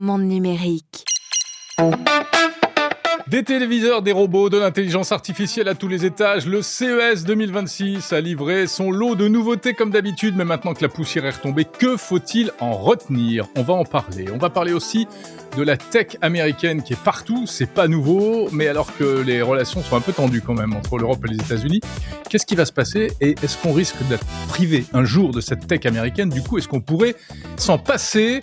Monde numérique. Des téléviseurs, des robots, de l'intelligence artificielle à tous les étages, le CES 2026 a livré son lot de nouveautés comme d'habitude, mais maintenant que la poussière est retombée, que faut-il en retenir ? On va en parler. On va parler aussi de la tech américaine qui est partout, c'est pas nouveau, mais alors que les relations sont un peu tendues quand même entre l'Europe et les États-Unis, qu'est-ce qui va se passer et est-ce qu'on risque d'être privé un jour de cette tech américaine ? Du coup, est-ce qu'on pourrait s'en passer ?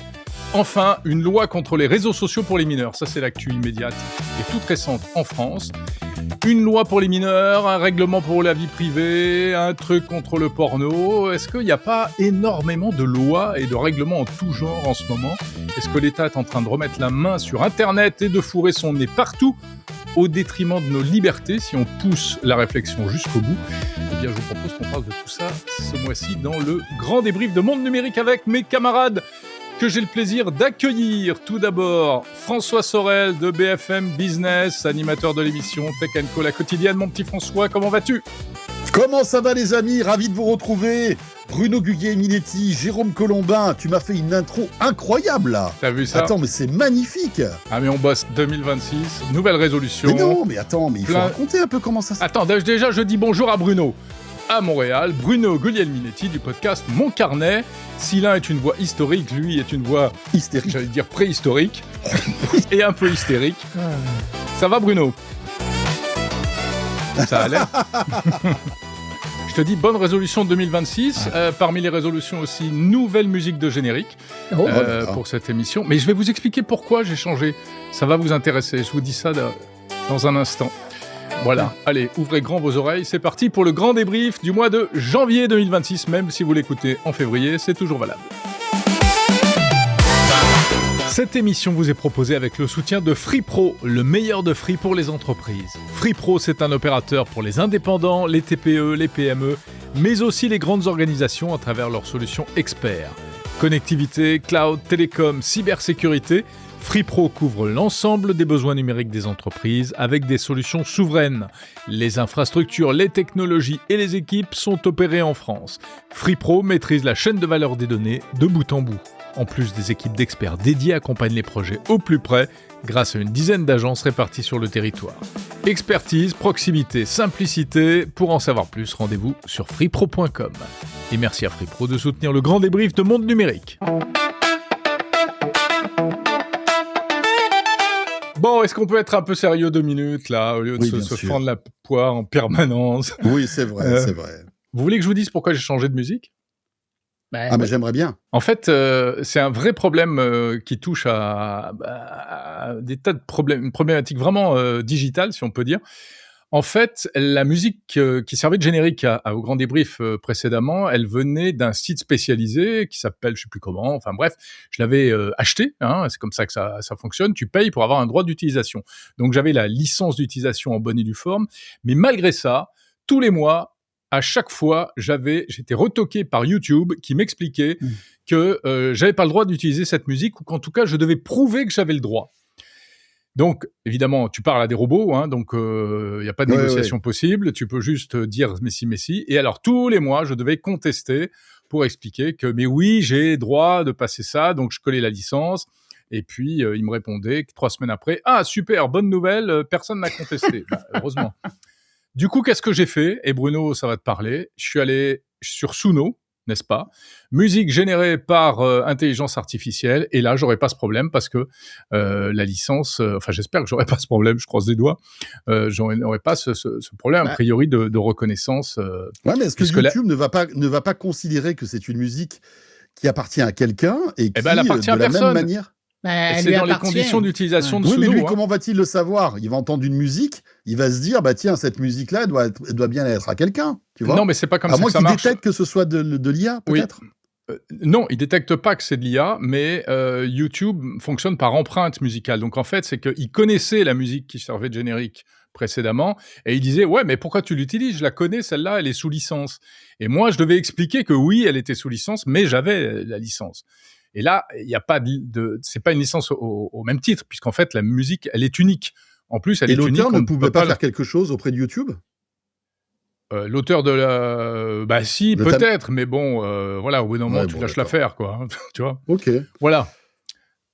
Enfin, une loi contre les réseaux sociaux pour les mineurs. Ça, c'est l'actu immédiate et toute récente en France. Une loi pour les mineurs, un règlement pour la vie privée, un truc contre le porno. Est-ce qu'il n'y a pas énormément de lois et de règlements en tout genre en ce moment ? Est-ce que l'État est en train de remettre la main sur Internet et de fourrer son nez partout au détriment de nos libertés si on pousse la réflexion jusqu'au bout ? Eh bien, je vous propose qu'on parle de tout ça ce mois-ci dans le grand débrief de Monde Numérique avec mes camarades que j'ai le plaisir d'accueillir. Tout d'abord, François Sorel de BFM Business, animateur de l'émission Tech & Co, la quotidienne. Mon petit François, comment vas-tu ? Comment ça va les amis ? Ravi de vous retrouver. Bruno Guglielminetti, Jérôme Colombin, tu m'as fait une intro incroyable là. T'as vu ça ? Attends, mais c'est magnifique. Ah mais on bosse 2026, nouvelle résolution. Mais non, mais attends, mais il faut raconter un peu comment ça se passe. Attends, déjà je dis bonjour à Bruno. À Montréal, Bruno Guglielminetti du podcast Mon Carnet. Si l'un est une voix historique, lui est une voix hystérique, j'allais dire préhistorique et un peu hystérique. Ça va Bruno ? Ça allait. Je te dis bonne résolution 2026. Parmi les résolutions aussi, nouvelle musique de générique pour cette émission. Mais je vais vous expliquer pourquoi j'ai changé. Ça va vous intéresser. Je vous dis ça dans un instant. Voilà, allez, ouvrez grand vos oreilles, c'est parti pour le grand débrief du mois de janvier 2026, même si vous l'écoutez en février, c'est toujours valable. Cette émission vous est proposée avec le soutien de FreePro, le meilleur de Free pour les entreprises. FreePro, c'est un opérateur pour les indépendants, les TPE, les PME, mais aussi les grandes organisations à travers leurs solutions experts. Connectivité, cloud, télécom, cybersécurité, FreePro couvre l'ensemble des besoins numériques des entreprises avec des solutions souveraines. Les infrastructures, les technologies et les équipes sont opérées en France. FreePro maîtrise la chaîne de valeur des données de bout en bout. En plus, des équipes d'experts dédiés accompagnent les projets au plus près grâce à une dizaine d'agences réparties sur le territoire. Expertise, proximité, simplicité. Pour en savoir plus, rendez-vous sur freepro.com. Et merci à FreePro de soutenir le grand débrief de Monde Numérique. Bon, est-ce qu'on peut être un peu sérieux 2 minutes, là, au lieu de se fendre la poire en permanence ? Oui, c'est vrai, c'est vrai. Vous voulez que je vous dise pourquoi j'ai changé de musique ? Mais j'aimerais bien. En fait, c'est un vrai problème qui touche à des tas de problématiques vraiment digitales, si on peut dire. En fait, la musique qui servait de générique au grand débrief précédemment, elle venait d'un site spécialisé qui s'appelle, je sais plus comment, enfin bref, je l'avais acheté, c'est comme ça que ça fonctionne, tu payes pour avoir un droit d'utilisation. Donc j'avais la licence d'utilisation en bonne et due forme, mais malgré ça, tous les mois, à chaque fois, j'étais retoqué par YouTube qui m'expliquait que j'avais pas le droit d'utiliser cette musique ou qu'en tout cas, je devais prouver que j'avais le droit. Donc, évidemment, tu parles à des robots, donc il n'y a pas de négociation possible. Tu peux juste dire « mais si ». Et alors, tous les mois, je devais contester pour expliquer que « mais oui, j'ai droit de passer ça ». Donc, je collais la licence. Et puis, il me répondait 3 semaines après « ah, super, bonne nouvelle, personne n'a contesté ». Heureusement. Du coup, qu'est-ce que j'ai fait ? Et Bruno, ça va te parler. Je suis allé sur Suno, n'est-ce pas ? Musique générée par intelligence artificielle. Et là, j'aurais pas ce problème parce que la licence... j'espère que j'aurais pas ce problème, je croise les doigts. J'aurais pas ce problème, a priori, de reconnaissance. Ouais, mais est-ce que YouTube ne va pas considérer que c'est une musique qui appartient à quelqu'un et qui, elle appartient de à la personne. même manière... c'est dans les conditions d'utilisation de Suno. Oui, mais lui, comment va-t-il le savoir ? Il va entendre une musique, il va se dire, tiens, cette musique-là, elle doit bien être à quelqu'un, tu vois ? Non, mais c'est pas comme ça que ça marche. À moins qu'il détecte que ce soit de l'IA, peut-être ? Non, il détecte pas que c'est de l'IA, mais YouTube fonctionne par empreinte musicale. Donc en fait, c'est qu'il connaissait la musique qui servait de générique précédemment, et il disait « ouais, mais pourquoi tu l'utilises ? Je la connais, celle-là, elle est sous licence. » Et moi, je devais expliquer que oui, elle était sous licence, mais j'avais la licence. Et là, il y a pas c'est pas une licence au même titre, puisqu'en fait, la musique, elle est unique. En plus, elle est unique. Et l'auteur ne pouvait pas faire quelque chose auprès de YouTube ? L'auteur de la... si, peut-être, mais bon, voilà, au bout d'un moment, tu lâches l'affaire, quoi. Tu vois ? Ok. Voilà.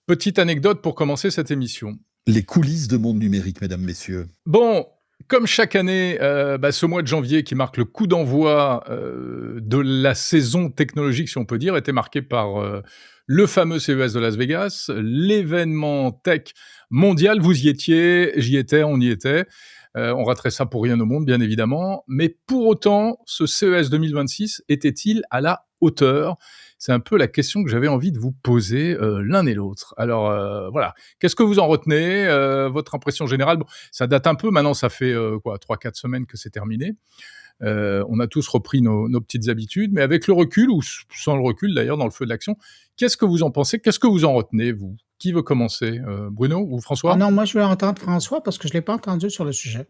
Petite anecdote pour commencer cette émission. Les coulisses de Monde Numérique, mesdames, messieurs. Bon, comme chaque année, ce mois de janvier qui marque le coup d'envoi de la saison technologique, si on peut dire, était marqué par le fameux CES de Las Vegas, l'événement tech mondial. Vous y étiez, j'y étais, on y était. On raterait ça pour rien au monde, bien évidemment. Mais pour autant, ce CES 2026 était-il à la hauteur ? C'est un peu la question que j'avais envie de vous poser l'un et l'autre. Alors voilà, qu'est-ce que vous en retenez ? Votre impression générale, bon, ça date un peu, maintenant ça fait 3-4 semaines que c'est terminé. On a tous repris nos petites habitudes, mais avec le recul, ou sans le recul d'ailleurs, dans le feu de l'action, qu'est-ce que vous en pensez ? Qu'est-ce que vous en retenez, vous ? Qui veut commencer ? Bruno ou François ? Ah non, moi je vais entendre François parce que je ne l'ai pas entendu sur le sujet.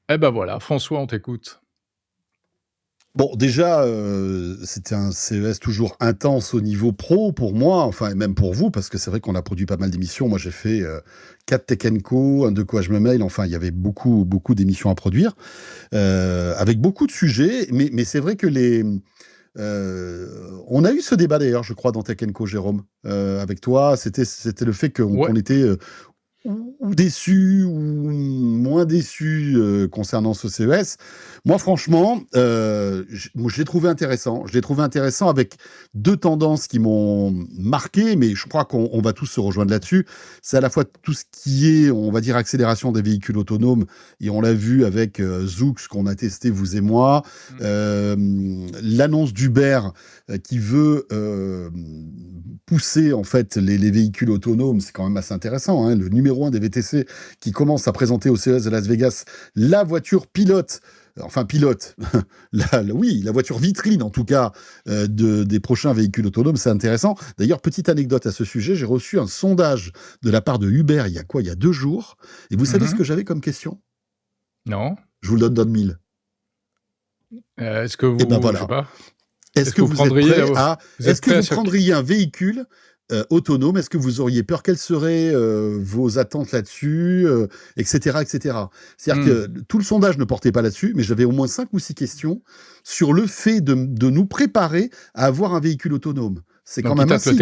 Eh ben voilà, François, on t'écoute. Bon, déjà, c'était un CES toujours intense au niveau pro pour moi, enfin, et même pour vous, parce que c'est vrai qu'on a produit pas mal d'émissions. Moi, j'ai fait 4 Tech & Co, un De quoi je me mail. Enfin, il y avait beaucoup d'émissions à produire, avec beaucoup de sujets. Mais c'est vrai que on a eu ce débat d'ailleurs, je crois, dans Tech & Co, Jérôme, avec toi. C'était le fait qu'on était ou déçu ou moins déçu concernant ce CES. Moi, franchement, je l'ai trouvé intéressant. Je l'ai trouvé intéressant avec deux tendances qui m'ont marqué, mais je crois qu'on va tous se rejoindre là-dessus. C'est à la fois tout ce qui est, on va dire, accélération des véhicules autonomes, et on l'a vu avec Zoox qu'on a testé, vous et moi. L'annonce d'Uber qui veut pousser en fait les véhicules autonomes, c'est quand même assez intéressant. Le numéro 1 des VTC qui commence à présenter au CES de Las Vegas la voiture pilote, la voiture vitrine en tout cas des prochains véhicules autonomes, c'est intéressant. D'ailleurs, petite anecdote à ce sujet, j'ai reçu un sondage de la part de Uber il y a 2 jours, et vous savez ce que j'avais comme question ? Non. Je vous le donne dans le mille. Est-ce que vous, voilà. je sais pas. Est-ce que vous prendriez un véhicule autonome ? Est-ce que vous auriez peur ? Quelles seraient vos attentes là-dessus, etc., etc. C'est-à-dire que tout le sondage ne portait pas là-dessus, mais j'avais au moins 5 ou 6 questions sur le fait de nous préparer à avoir un véhicule autonome. C'est quand même massif.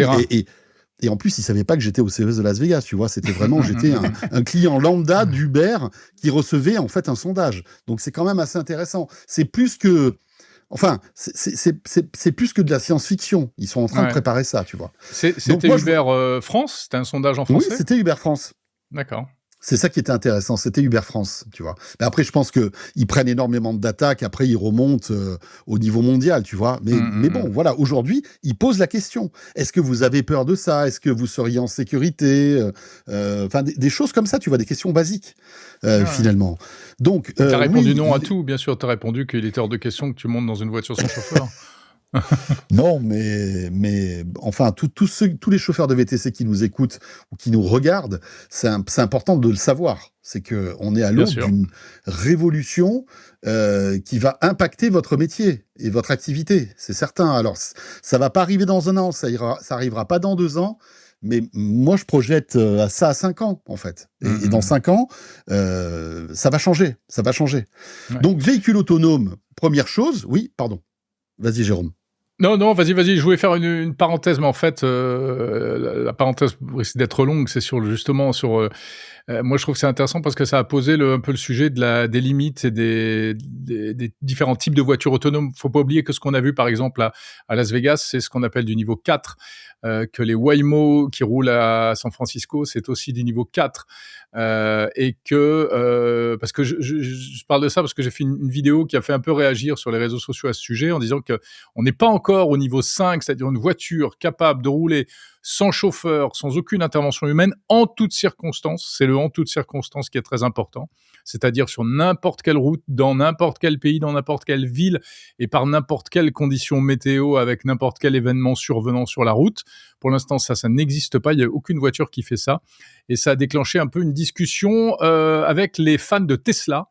Et en plus, ils ne savaient pas que j'étais au CES de Las Vegas, tu vois. C'était vraiment, j'étais un client lambda d'Uber qui recevait en fait un sondage. Donc c'est quand même assez intéressant. C'est plus que... Enfin, c'est plus que de la science-fiction. Ils sont en train de préparer ça, tu vois. C'était Uber France ? C'était un sondage en français ? Oui, c'était Uber France. D'accord. C'est ça qui était intéressant, c'était Uber France, tu vois. Mais après, je pense qu'ils prennent énormément de data, qu'après, ils remontent au niveau mondial, tu vois. Mais bon, voilà, aujourd'hui, ils posent la question. Est-ce que vous avez peur de ça ? Est-ce que vous seriez en sécurité ? Enfin, des choses comme ça, tu vois, des questions basiques, finalement. Donc, tu as répondu non à tout, bien sûr. Tu as répondu qu'il était hors de question que tu montes dans une voiture sans chauffeur. Non, mais enfin, tous les chauffeurs de VTC qui nous écoutent ou qui nous regardent, c'est important de le savoir. C'est qu'on est à l'aube d'une révolution qui va impacter votre métier et votre activité, c'est certain. Alors, ça va pas arriver dans 1 an, ça arrivera pas dans 2 ans, mais moi, je projette ça à 5 ans, en fait. Et dans 5 ans, ça va changer. Ouais. Donc, véhicule autonome, première chose, oui, pardon. Vas-y, Jérôme. Non, vas-y. Je voulais faire une parenthèse, mais en fait, la parenthèse risque d'être longue. C'est justement sur. Moi, je trouve que c'est intéressant parce que ça a posé un peu le sujet des limites et des différents types de voitures autonomes. Faut pas oublier que ce qu'on a vu, par exemple, à Las Vegas, c'est ce qu'on appelle du niveau 4. Que les Waymo qui roulent à San Francisco, c'est aussi du niveau 4. Et que parce que je parle de ça parce que j'ai fait une vidéo qui a fait un peu réagir sur les réseaux sociaux à ce sujet en disant que on n'est pas encore au niveau 5, c'est-à-dire une voiture capable de rouler sans chauffeur, sans aucune intervention humaine, en toutes circonstances. C'est le en toutes circonstances qui est très important. C'est-à-dire sur n'importe quelle route, dans n'importe quel pays, dans n'importe quelle ville et par n'importe quelle condition météo avec n'importe quel événement survenant sur la route. Pour l'instant, ça n'existe pas. Il n'y a aucune voiture qui fait ça. Et ça a déclenché un peu une discussion avec les fans de Tesla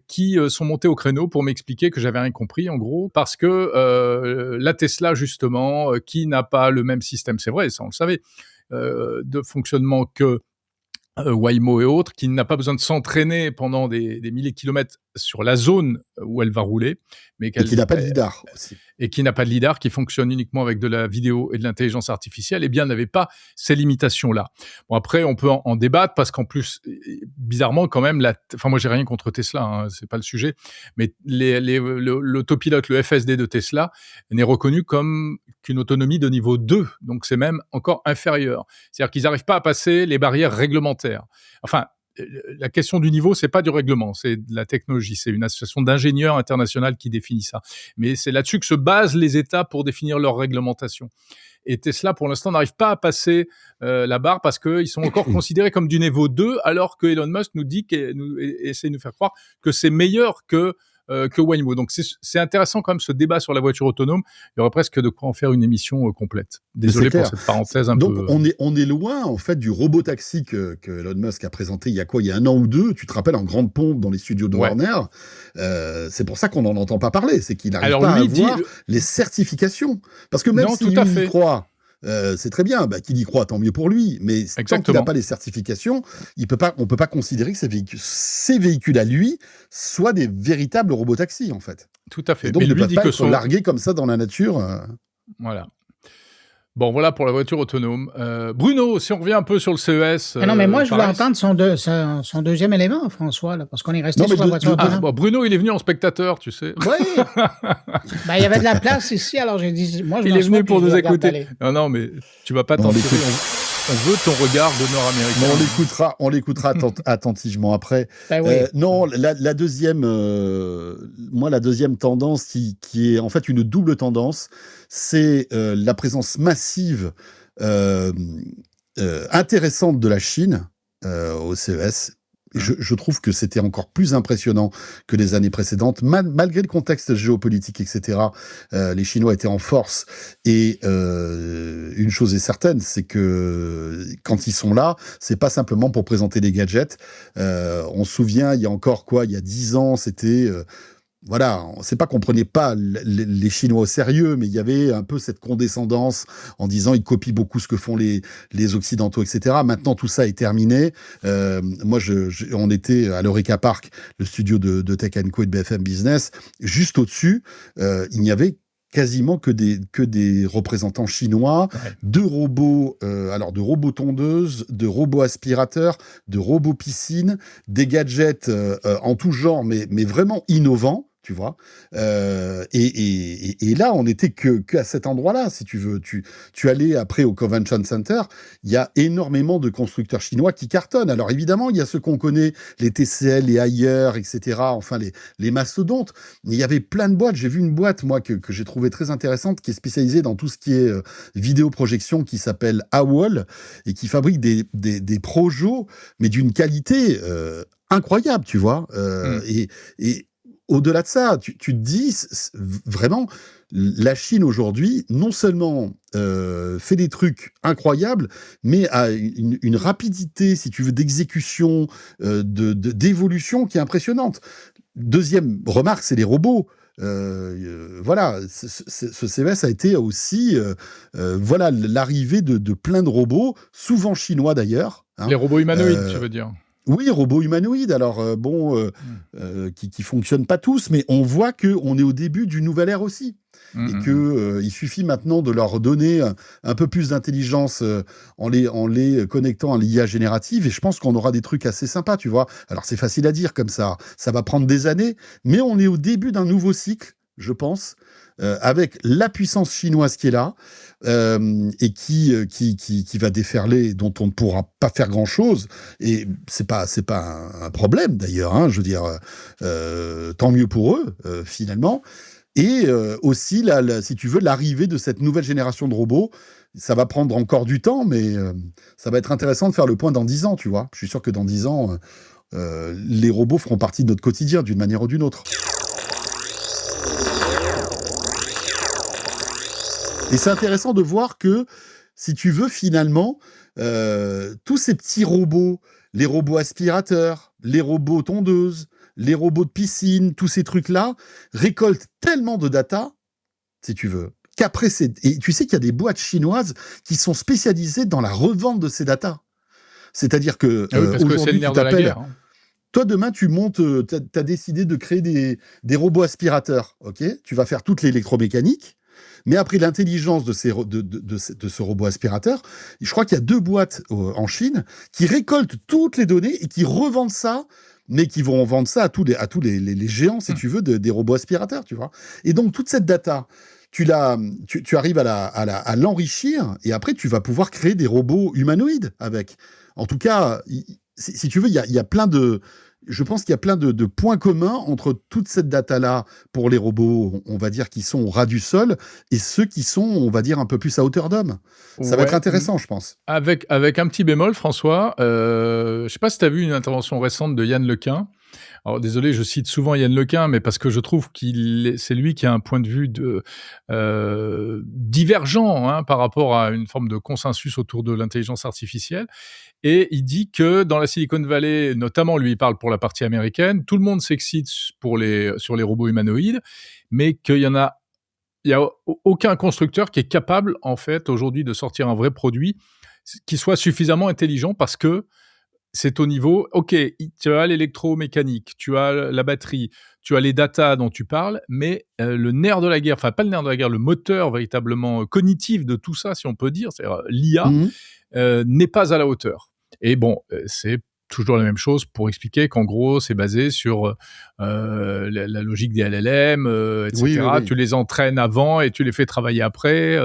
qui sont montés au créneau pour m'expliquer que j'avais rien compris, en gros, parce que la Tesla, justement, qui n'a pas le même système, c'est vrai, ça on le savait, de fonctionnement que Waymo et autres, qui n'a pas besoin de s'entraîner pendant des milliers de kilomètres sur la zone où elle va rouler, mais qui n'a pas de lidar aussi. Et qui n'a pas de lidar, qui fonctionne uniquement avec de la vidéo et de l'intelligence artificielle, eh bien, n'avait pas ces limitations-là. Bon, après, on peut en débattre parce qu'en plus, bizarrement, quand même, moi, j'ai rien contre Tesla, hein, c'est pas le sujet, mais l'autopilote, le FSD de Tesla, n'est reconnu qu'une autonomie de niveau 2, donc c'est même encore inférieur. C'est-à-dire qu'ils n'arrivent pas à passer les barrières réglementaires. Enfin, la question du niveau, c'est pas du règlement, c'est de la technologie. C'est une association d'ingénieurs internationale qui définit ça. Mais c'est là-dessus que se basent les États pour définir leur réglementation. Et Tesla, pour l'instant, n'arrive pas à passer la barre parce qu'ils sont encore considérés comme du niveau 2, alors que Elon Musk nous dit, essaie de nous faire croire que c'est meilleur que Waymo. Donc c'est intéressant quand même ce débat sur la voiture autonome. Il y aurait presque de quoi en faire une émission complète. Désolé pour cette parenthèse un peu. Donc on est loin en fait du robot taxi que Elon Musk a présenté il y a 1 an ou 2. Tu te rappelles, en grande pompe dans les studios de Warner. C'est pour ça qu'on n'en entend pas parler, c'est qu'il n'arrive pas à avoir les certifications. Parce que même s'il y croit. C'est très bien, qu'il y croit, tant mieux pour lui. Mais tant qu'il n'a pas les certifications, on peut pas considérer que ces véhicules à lui soient des véritables robotaxis, en fait. Tout à fait. Et donc, il ne peut pas être largué comme ça dans la nature. Voilà. Bon, voilà pour la voiture autonome. Bruno, si on revient un peu sur le CES... non, mais moi, je voulais entendre son deuxième élément, François, là, parce qu'on est resté sur la voiture autonome. Bruno, il est venu en spectateur, tu sais. Oui. Il y avait de la place ici, alors j'ai dit... Moi, il est venu pour nous écouter. Non, mais tu vas pas t'en tirer. On veut ton regard de Nord-Américain. On l'écoutera attentivement après. Non, la deuxième tendance qui est en fait une double tendance, c'est la présence massive intéressante de la Chine au CES. Je trouve que c'était encore plus impressionnant que les années précédentes, malgré le contexte géopolitique, etc. Les Chinois étaient en force et une chose est certaine, c'est que quand ils sont là, c'est pas simplement pour présenter des gadgets. On se souvient, il y a 10 ans, c'était... c'est pas qu'on prenait pas les Chinois au sérieux, mais il y avait un peu cette condescendance en disant ils copient beaucoup ce que font les Occidentaux, etc. Maintenant, tout ça est terminé. Moi, on était à l'Eureka Park, le studio de Tech & Co et de BFM Business. Juste au-dessus, il n'y avait quasiment que des représentants chinois, de robots, de robots tondeuses, de robots aspirateurs, de robots piscines, des gadgets en tout genre, mais vraiment innovants. Tu vois, et là, on n'était que à cet endroit-là, si tu veux. Tu allais après au Convention Center, il y a énormément de constructeurs chinois qui cartonnent. Alors évidemment, il y a ceux qu'on connaît, les TCL, les Haier, etc., enfin les mastodontes. Mais il y avait plein de boîtes. J'ai vu une boîte, moi, que j'ai trouvée très intéressante, qui est spécialisée dans tout ce qui est vidéoprojection, qui s'appelle AWOL, et qui fabrique des projos, mais d'une qualité incroyable, tu vois. Et au-delà de ça, tu te dis, vraiment, la Chine aujourd'hui, non seulement fait des trucs incroyables, mais a une rapidité, si tu veux, d'exécution, d'évolution qui est impressionnante. Deuxième remarque, c'est les robots. Ce CES a été aussi l'arrivée de plein de robots, souvent chinois d'ailleurs. Les robots humanoïdes, tu veux dire? Oui, robots humanoïdes, alors qui fonctionnent pas tous, mais on voit qu'on est au début d'une nouvelle ère aussi. Et qu'il suffit maintenant de leur donner un peu plus d'intelligence en les connectant à l'IA générative, et je pense qu'on aura des trucs assez sympas, tu vois. Alors c'est facile à dire comme ça va prendre des années, mais on est au début d'un nouveau cycle, je pense, avec la puissance chinoise qui est là, et qui va déferler, dont on ne pourra pas faire grand-chose, et c'est pas un problème d'ailleurs, hein, je veux dire, tant mieux pour eux, finalement. Et aussi, si tu veux, l'arrivée de cette nouvelle génération de robots, ça va prendre encore du temps, mais ça va être intéressant de faire le point dans 10 ans, tu vois. Je suis sûr que dans 10 ans, les robots feront partie de notre quotidien d'une manière ou d'une autre. Et c'est intéressant de voir que, si tu veux, finalement, tous ces petits robots, les robots aspirateurs, les robots tondeuses, les robots de piscine, tous ces trucs-là, récoltent tellement de data, si tu veux, et tu sais qu'il y a des boîtes chinoises qui sont spécialisées dans la revente de ces data. C'est-à-dire que parce que c'est le nerf de la guerre. Hein. Toi, demain, tu montes, tu as décidé de créer des robots aspirateurs, ok ? Tu vas faire toute l'électromécanique, mais après l'intelligence de ce robot aspirateur, je crois qu'il y a 2 boîtes en Chine qui récoltent toutes les données et qui revendent ça, mais qui vont vendre ça à tous les géants, si tu veux, des robots aspirateurs, tu vois ? Et donc, toute cette data, tu arrives à l'enrichir, et après, tu vas pouvoir créer des robots humanoïdes avec. En tout cas, si tu veux, il y a plein de... Je pense qu'il y a plein de points communs entre toute cette data-là pour les robots, on va dire, qui sont au ras du sol, et ceux qui sont, on va dire, un peu plus à hauteur d'homme. Ça va être intéressant, je pense. Avec un petit bémol, François, je ne sais pas si tu as vu une intervention récente de Yann Lequin. Alors désolé, je cite souvent Yann Lequin, mais parce que je trouve c'est lui qui a un point de vue divergent par rapport à une forme de consensus autour de l'intelligence artificielle. Et il dit que dans la Silicon Valley, notamment, lui, il parle pour la partie américaine, tout le monde s'excite sur les robots humanoïdes, mais qu'il y a aucun constructeur qui est capable, en fait, aujourd'hui, de sortir un vrai produit qui soit suffisamment intelligent parce que c'est au niveau, ok, tu as l'électromécanique, tu as la batterie, tu as les datas dont tu parles, mais le nerf de la guerre, enfin pas le nerf de la guerre, le moteur véritablement cognitif de tout ça, si on peut dire, c'est-à-dire l'IA, n'est pas à la hauteur. Et bon, c'est toujours la même chose pour expliquer qu'en gros, c'est basé sur la logique des LLM, etc. Oui. Tu les entraînes avant et tu les fais travailler après.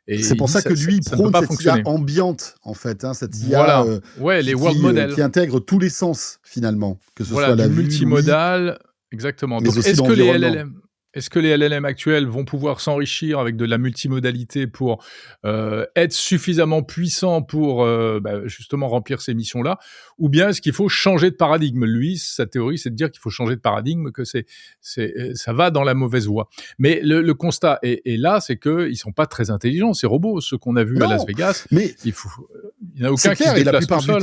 Et c'est pour ça que lui prône cette IA ambiante, en fait, cette IA les world models qui intègre tous les sens, finalement, que ce soit la vue, multimodal, oui, exactement. Donc, est-ce que les LLM actuels vont pouvoir s'enrichir avec de la multimodalité pour être suffisamment puissants pour justement remplir ces missions-là, ou bien est-ce qu'il faut changer de paradigme ? Lui, sa théorie, c'est de dire qu'il faut changer de paradigme, que ça va dans la mauvaise voie. Mais le constat est là, c'est qu'ils sont pas très intelligents, ces robots, ceux qu'on a vus à Las Vegas. Mais il n'y en a aucun qui se déplace tout seul.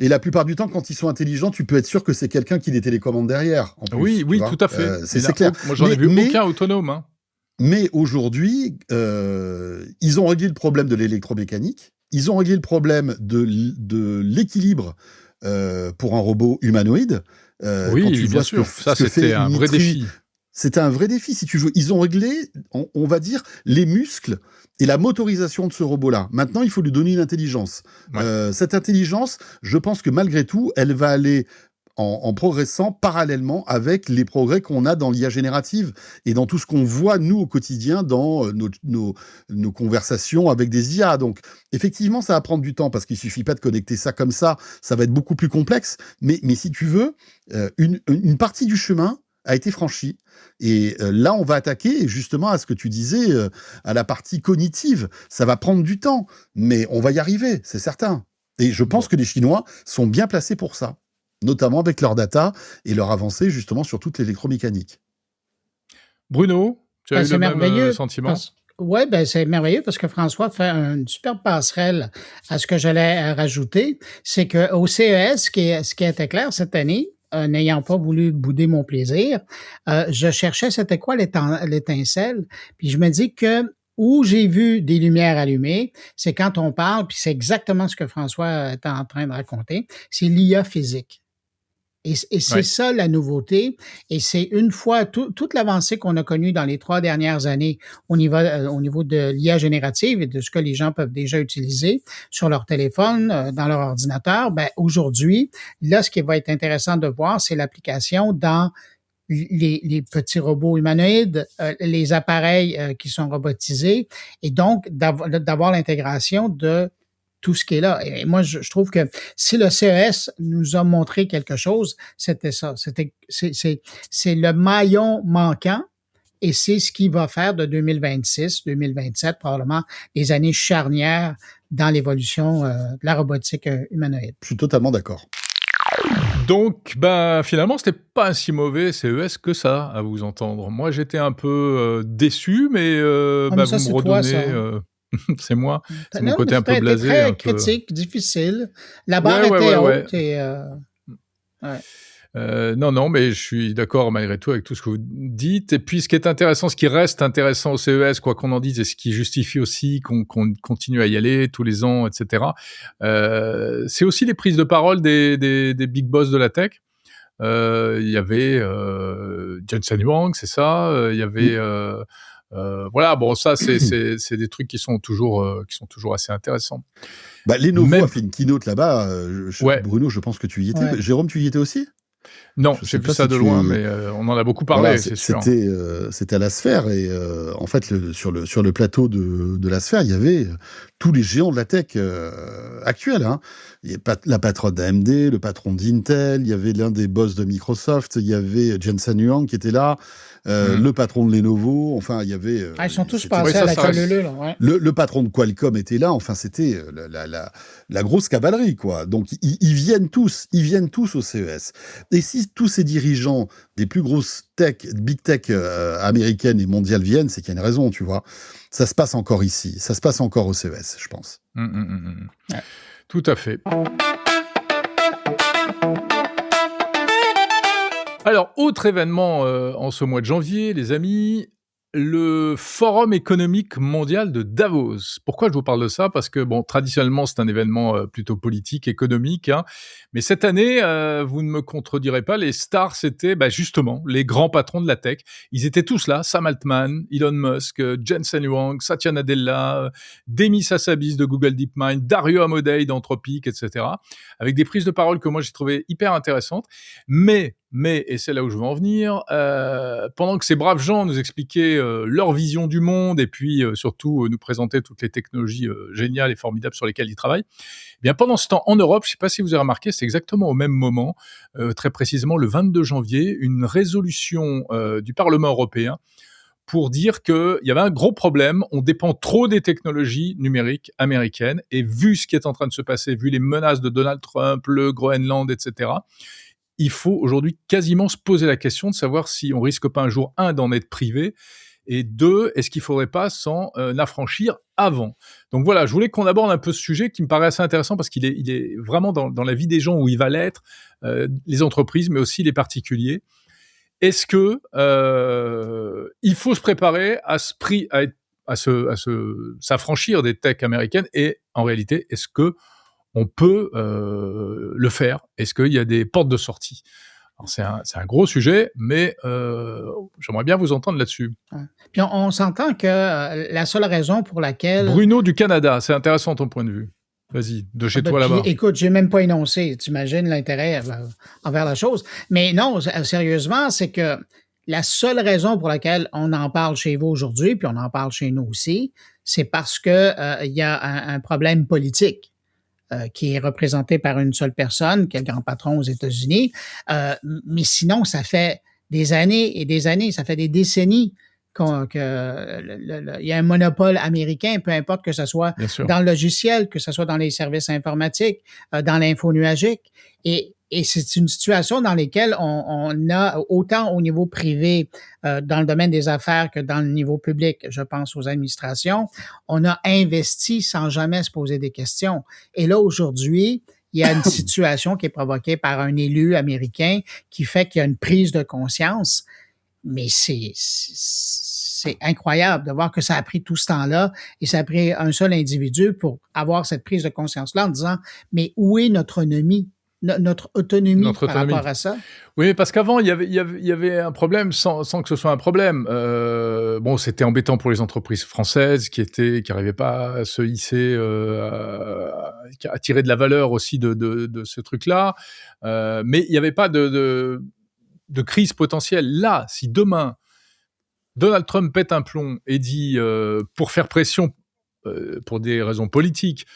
Et la plupart du temps, quand ils sont intelligents, tu peux être sûr que c'est quelqu'un qui les télécommande derrière. En plus, oui, tout à fait. C'est clair. Moi, j'en ai vu aucun autonome. Hein. Mais aujourd'hui, ils ont réglé le problème de l'électromécanique. Ils ont réglé le problème de l'équilibre pour un robot humanoïde. Oui, bien sûr. Ça, c'était un vrai défi. C'était un vrai défi, si tu veux. Ils ont réglé, on va dire, les muscles et la motorisation de ce robot-là. Maintenant, il faut lui donner une intelligence. Ouais. Cette intelligence, je pense que malgré tout, elle va aller en progressant parallèlement avec les progrès qu'on a dans l'IA générative et dans tout ce qu'on voit, nous, au quotidien, dans nos conversations avec des IA. Donc, effectivement, ça va prendre du temps parce qu'il suffit pas de connecter ça comme ça. Ça va être beaucoup plus complexe. Mais si tu veux, une partie du chemin a été franchi. Et là, on va attaquer justement à ce que tu disais, à la partie cognitive. Ça va prendre du temps, mais on va y arriver, c'est certain. Et je pense que les Chinois sont bien placés pour ça, notamment avec leur data et leur avancée justement sur toute l'électromécanique. Bruno, tu as eu le même sentiment ? Oui, c'est merveilleux parce que François fait une superbe passerelle à ce que j'allais rajouter. C'est qu'au CES, ce qui était clair cette année, n'ayant pas voulu bouder mon plaisir, je cherchais c'était quoi l'étincelle, puis je me dis que où j'ai vu des lumières allumées, c'est quand on parle, puis c'est exactement ce que François est en train de raconter, c'est l'IA physique. Et c'est ça la nouveauté. Et c'est une fois toute l'avancée qu'on a connue dans les 3 dernières années au niveau de l'IA générative et de ce que les gens peuvent déjà utiliser sur leur téléphone, dans leur ordinateur. Aujourd'hui, là, ce qui va être intéressant de voir, c'est l'application dans les petits robots humanoïdes, les appareils qui sont robotisés, et donc d'avoir l'intégration de tout ce qui est là. Et moi, je trouve que si le CES nous a montré quelque chose, c'était ça. C'est le maillon manquant et c'est ce qui va faire de 2026, 2027, probablement des années charnières dans l'évolution de la robotique humanoïde. Je suis totalement d'accord. Donc, finalement, c'était pas un si mauvais CES que ça, à vous entendre. Moi, j'étais un peu déçu, mais vous me redonnez... c'est moi, c'est mon côté un peu blasé. Très critique, difficile. La barre était haute. Et, Non, mais je suis d'accord malgré tout avec tout ce que vous dites. Et puis, ce qui est intéressant, ce qui reste intéressant au CES, quoi qu'on en dise, et ce qui justifie aussi qu'on continue à y aller tous les ans, etc., c'est aussi les prises de parole des big boss de la tech. Il y avait Jensen Huang, c'est ça. Il y avait voilà. Bon, ça, c'est des trucs qui sont toujours assez intéressants. Lenovo a fait une keynote là-bas. Bruno, je pense que tu y étais. Ouais. Jérôme, tu y étais aussi? Non, j'ai vu ça de loin, mais on en a beaucoup parlé, voilà, c'est sûr. C'était à la Sphère, et en fait, sur le plateau de la Sphère, il y avait tous les géants de la tech actuels. Hein. Il y avait la patronne d'AMD, le patron d'Intel, il y avait l'un des boss de Microsoft, il y avait Jensen Huang qui était là, le patron de Lenovo, enfin, il y y avait... ils sont tous passés à la Colulu, là, ouais. Le patron de Qualcomm était là, enfin, c'était la grosse cavalerie, quoi. Donc, ils viennent tous au CES. Et si tous ces dirigeants des plus grosses big tech américaines et mondiales viennent, c'est qu'il y a une raison, tu vois. Ça se passe encore ici, ça se passe encore au CES, je pense. Ouais. Tout à fait. Alors, autre événement en ce mois de janvier, les amis, le Forum économique mondial de Davos. Pourquoi je vous parle de ça? Parce que, bon, traditionnellement, c'est un événement plutôt politique, économique, hein. Mais cette année, vous ne me contredirez pas, les stars, c'était justement les grands patrons de la tech. Ils étaient tous là, Sam Altman, Elon Musk, Jensen Huang, Satya Nadella, Demis Hassabis de Google DeepMind, Dario Amodei d'Anthropic, etc. Avec des prises de parole que moi, j'ai trouvées hyper intéressantes. Mais, et c'est là où je veux en venir, pendant que ces braves gens nous expliquaient leur vision du monde et puis surtout nous présentaient toutes les technologies géniales et formidables sur lesquelles ils travaillent, eh bien pendant ce temps, en Europe, je ne sais pas si vous avez remarqué, c'est exactement au même moment, très précisément le 22 janvier, une résolution du Parlement européen pour dire qu'il y avait un gros problème, on dépend trop des technologies numériques américaines, et vu ce qui est en train de se passer, vu les menaces de Donald Trump, le Groenland, etc., il faut aujourd'hui quasiment se poser la question de savoir si on risque pas un jour, d'en être privé, et 2, est-ce qu'il faudrait pas s'en affranchir avant? Donc voilà, je voulais qu'on aborde un peu ce sujet qui me paraît assez intéressant parce qu'il est vraiment dans la vie des gens où il va l'être, les entreprises, mais aussi les particuliers. Est-ce que il faut se préparer à s'affranchir des techs américaines, et en réalité, est-ce que on peut le faire? Est-ce qu'il y a des portes de sortie? Alors c'est un gros sujet, mais j'aimerais bien vous entendre là-dessus. Ouais. Puis on s'entend que la seule raison pour laquelle... Bruno du Canada, c'est intéressant ton point de vue. Vas-y, de chez toi là-bas. Écoute, j'ai même pas énoncé, t'imagines l'intérêt envers la chose. Mais non, sérieusement, c'est que la seule raison pour laquelle on en parle chez vous aujourd'hui, puis on en parle chez nous aussi, c'est parce que y a un problème politique. Qui est représenté par une seule personne, qui est le grand patron aux États-Unis. Mais sinon, ça fait des années et des années, ça fait des décennies qu'il y a un monopole américain, peu importe que ce soit dans le logiciel, que ce soit dans les services informatiques, dans l'info nuagique. Et c'est une situation dans laquelle on a, autant au niveau privé, dans le domaine des affaires que dans le niveau public, je pense aux administrations, on a investi sans jamais se poser des questions. Et là, aujourd'hui, il y a une situation qui est provoquée par un élu américain qui fait qu'il y a une prise de conscience. Mais c'est incroyable de voir que ça a pris tout ce temps-là et ça a pris un seul individu pour avoir cette prise de conscience-là en disant « Mais où est notre autonomie? Notre autonomie par rapport à ça? » Oui, parce qu'avant, il y avait un problème sans que ce soit un problème. Bon, c'était embêtant pour les entreprises françaises qui n'arrivaient pas à se hisser, à tirer de la valeur aussi de ce truc-là. Mais il n'y avait pas de crise potentielle. Là, si demain, Donald Trump pète un plomb et dit, pour faire pression pour des raisons politiques,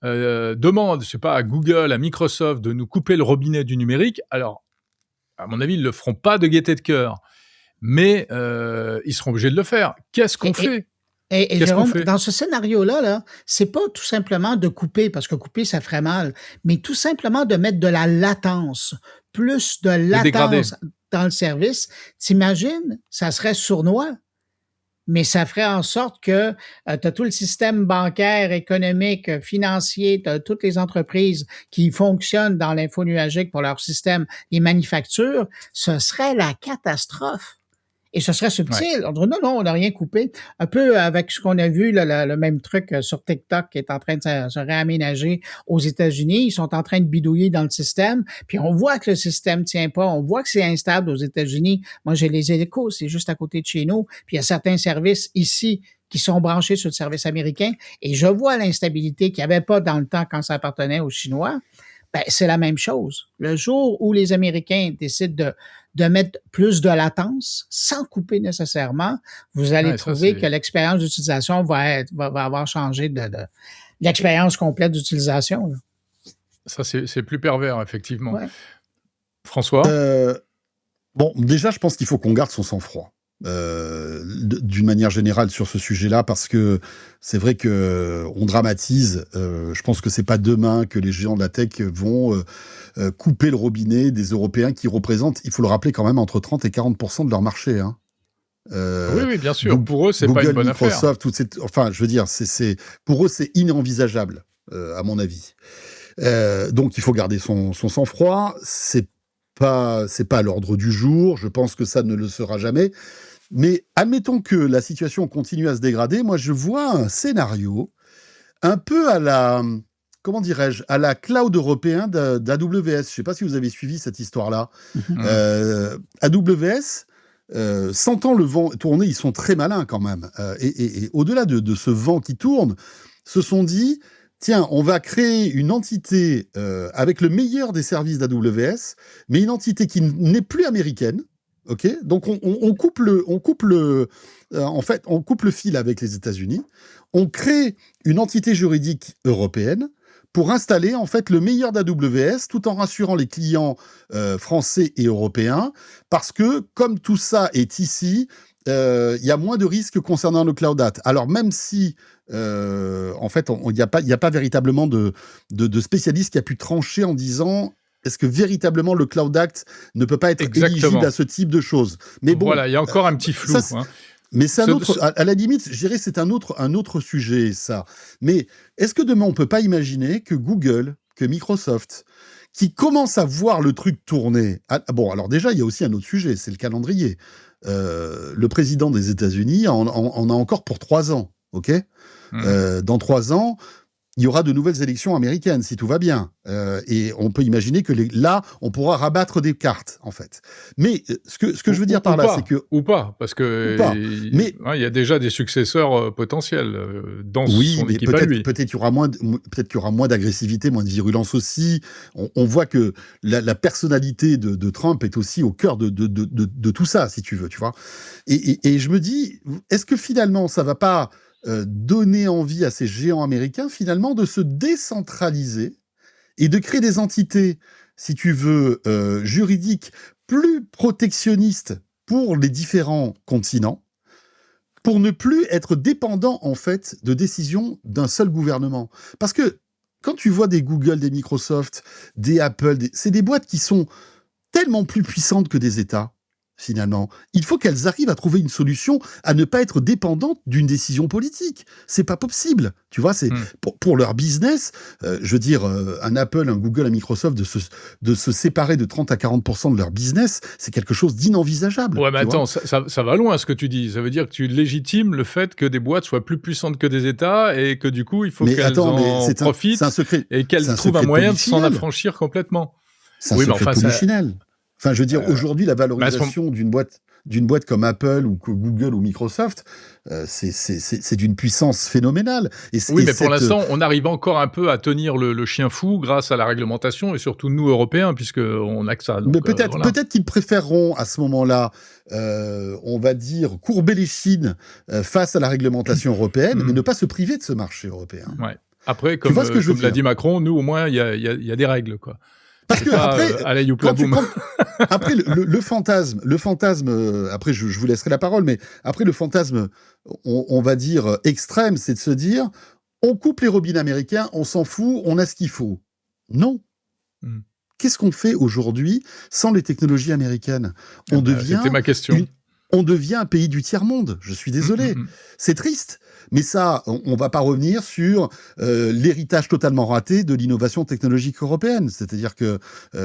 demande, je sais pas, à Google, à Microsoft de nous couper le robinet du numérique, alors, à mon avis, ils le feront pas de gaieté de cœur, mais ils seront obligés de le faire. Qu'est-ce qu'on fait? Et Jérôme, dans ce scénario-là, c'est pas tout simplement de couper, parce que couper, ça ferait mal, mais tout simplement de mettre de la latence, plus de latence dans le service. T'imagines, ça serait sournois. mais ça ferait en sorte que tu as tout le système bancaire, économique, financier, tu as toutes les entreprises qui fonctionnent dans l'info nuagique pour leur système, les manufactures, ce serait la catastrophe. Et ce serait subtil. Ouais. On dirait, non, on n'a rien coupé. Un peu avec ce qu'on a vu, le même truc sur TikTok qui est en train de se réaménager aux États-Unis. Ils sont en train de bidouiller dans le système. Puis on voit que le système tient pas. On voit que c'est instable aux États-Unis. Moi, j'ai les Échos, c'est juste à côté de chez nous. Puis il y a certains services ici qui sont branchés sur le service américain. Et je vois l'instabilité qu'il n'y avait pas dans le temps quand ça appartenait aux Chinois. Ben, c'est la même chose. Le jour où les Américains décident de mettre plus de latence, sans couper nécessairement, vous allez trouver que l'expérience d'utilisation va avoir changé de l'expérience complète d'utilisation. Là. Ça, c'est plus pervers, effectivement. Ouais. François? Bon, déjà, je pense qu'il faut qu'on garde son sang-froid. D'une manière générale sur ce sujet-là, parce que c'est vrai que on dramatise. Je pense que c'est pas demain que les géants de la tech vont couper le robinet des Européens qui représentent, il faut le rappeler quand même, entre 30 et 40% de leur marché. Hein. Oui, bien sûr. Pour eux, c'est Google, pas une bonne Microsoft, affaire. Enfin, je veux dire, pour eux, c'est inenvisageable, à mon avis. Donc, il faut garder son sang-froid. C'est pas à l'ordre du jour. Je pense que ça ne le sera jamais. Mais admettons que la situation continue à se dégrader. Moi, je vois un scénario un peu à la, comment dirais-je, à la cloud européen d'AWS. Je ne sais pas si vous avez suivi cette histoire-là. AWS, sentant le vent tourner, ils sont très malins quand même. Et au-delà de ce vent qui tourne, se sont dit, tiens, on va créer une entité avec le meilleur des services d'AWS, mais une entité qui n'est plus américaine. Ok, donc on coupe le fil avec les États-Unis. On crée une entité juridique européenne pour installer en fait le meilleur d'AWS, tout en rassurant les clients français et européens, parce que comme tout ça est ici, il y a moins de risques concernant le Cloud Act. Alors même si en fait il n'y a pas véritablement de spécialiste qui a pu trancher en disant est-ce que véritablement le Cloud Act ne peut pas être éligible à ce type de choses? Mais bon, voilà, il y a encore un petit flou. Mais c'est un autre, à la limite, je dirais c'est un autre sujet, ça. Mais est-ce que demain, on peut pas imaginer que Google, que Microsoft, qui commencent à voir le truc tourner... Bon, alors déjà, il y a aussi un autre sujet, c'est le calendrier. Le président des États-Unis en a encore pour 3 ans, ok ? Dans 3 ans... il y aura de nouvelles élections américaines, si tout va bien. Et on peut imaginer que là, on pourra rabattre des cartes, en fait. Mais ce que je veux dire par là, c'est que... Ou pas, parce que il y a déjà des successeurs potentiels dans son équipe à lui. Peut-être qu'il y aura moins d'agressivité, moins de virulence aussi. On voit que la personnalité de Trump est aussi au cœur de tout ça, si tu veux, tu vois. Et je me dis, est-ce que finalement, ça va pas... donner envie à ces géants américains, finalement, de se décentraliser et de créer des entités, si tu veux, juridiques plus protectionnistes pour les différents continents, pour ne plus être dépendants, en fait, de décisions d'un seul gouvernement. Parce que quand tu vois des Google, des Microsoft, des Apple, c'est des boîtes qui sont tellement plus puissantes que des États. Finalement, il faut qu'elles arrivent à trouver une solution à ne pas être dépendantes d'une décision politique. C'est pas possible, tu vois. C'est pour leur business. Je veux dire, un Apple, un Google, un Microsoft de se séparer de 30 à 40% de leur business, c'est quelque chose d'inenvisageable. Ouais, mais attends, ça va loin ce que tu dis. Ça veut dire que tu légitimes le fait que des boîtes soient plus puissantes que des États et que du coup, il faut qu'elles en profitent et qu'elles trouvent un moyen de s'en affranchir complètement. C'est un secret polichinelle. Enfin, je veux dire, aujourd'hui, la valorisation d'une boîte comme Apple ou Google ou Microsoft, c'est d'une puissance phénoménale. Mais pour l'instant, on arrive encore un peu à tenir le chien fou grâce à la réglementation et surtout nous, Européens, puisqu'on n'a que ça. Donc, mais peut-être qu'ils préféreront, à ce moment-là, on va dire, courber les chines face à la réglementation européenne, mais ne pas se priver de ce marché européen. Ouais. Après, comme l'a dit Macron, nous, au moins, il y a des règles, quoi. Parce que après, le fantasme, après je vous laisserai la parole, mais après le fantasme, on va dire extrême, c'est de se dire, on coupe les robinets américains, on s'en fout, on a ce qu'il faut. Non. Qu'est-ce qu'on fait aujourd'hui sans les technologies américaines ? On devient c'était ma question. on devient un pays du tiers-monde. Je suis désolé. C'est triste. Mais ça, on va pas revenir sur l'héritage totalement raté de l'innovation technologique européenne. C'est-à-dire que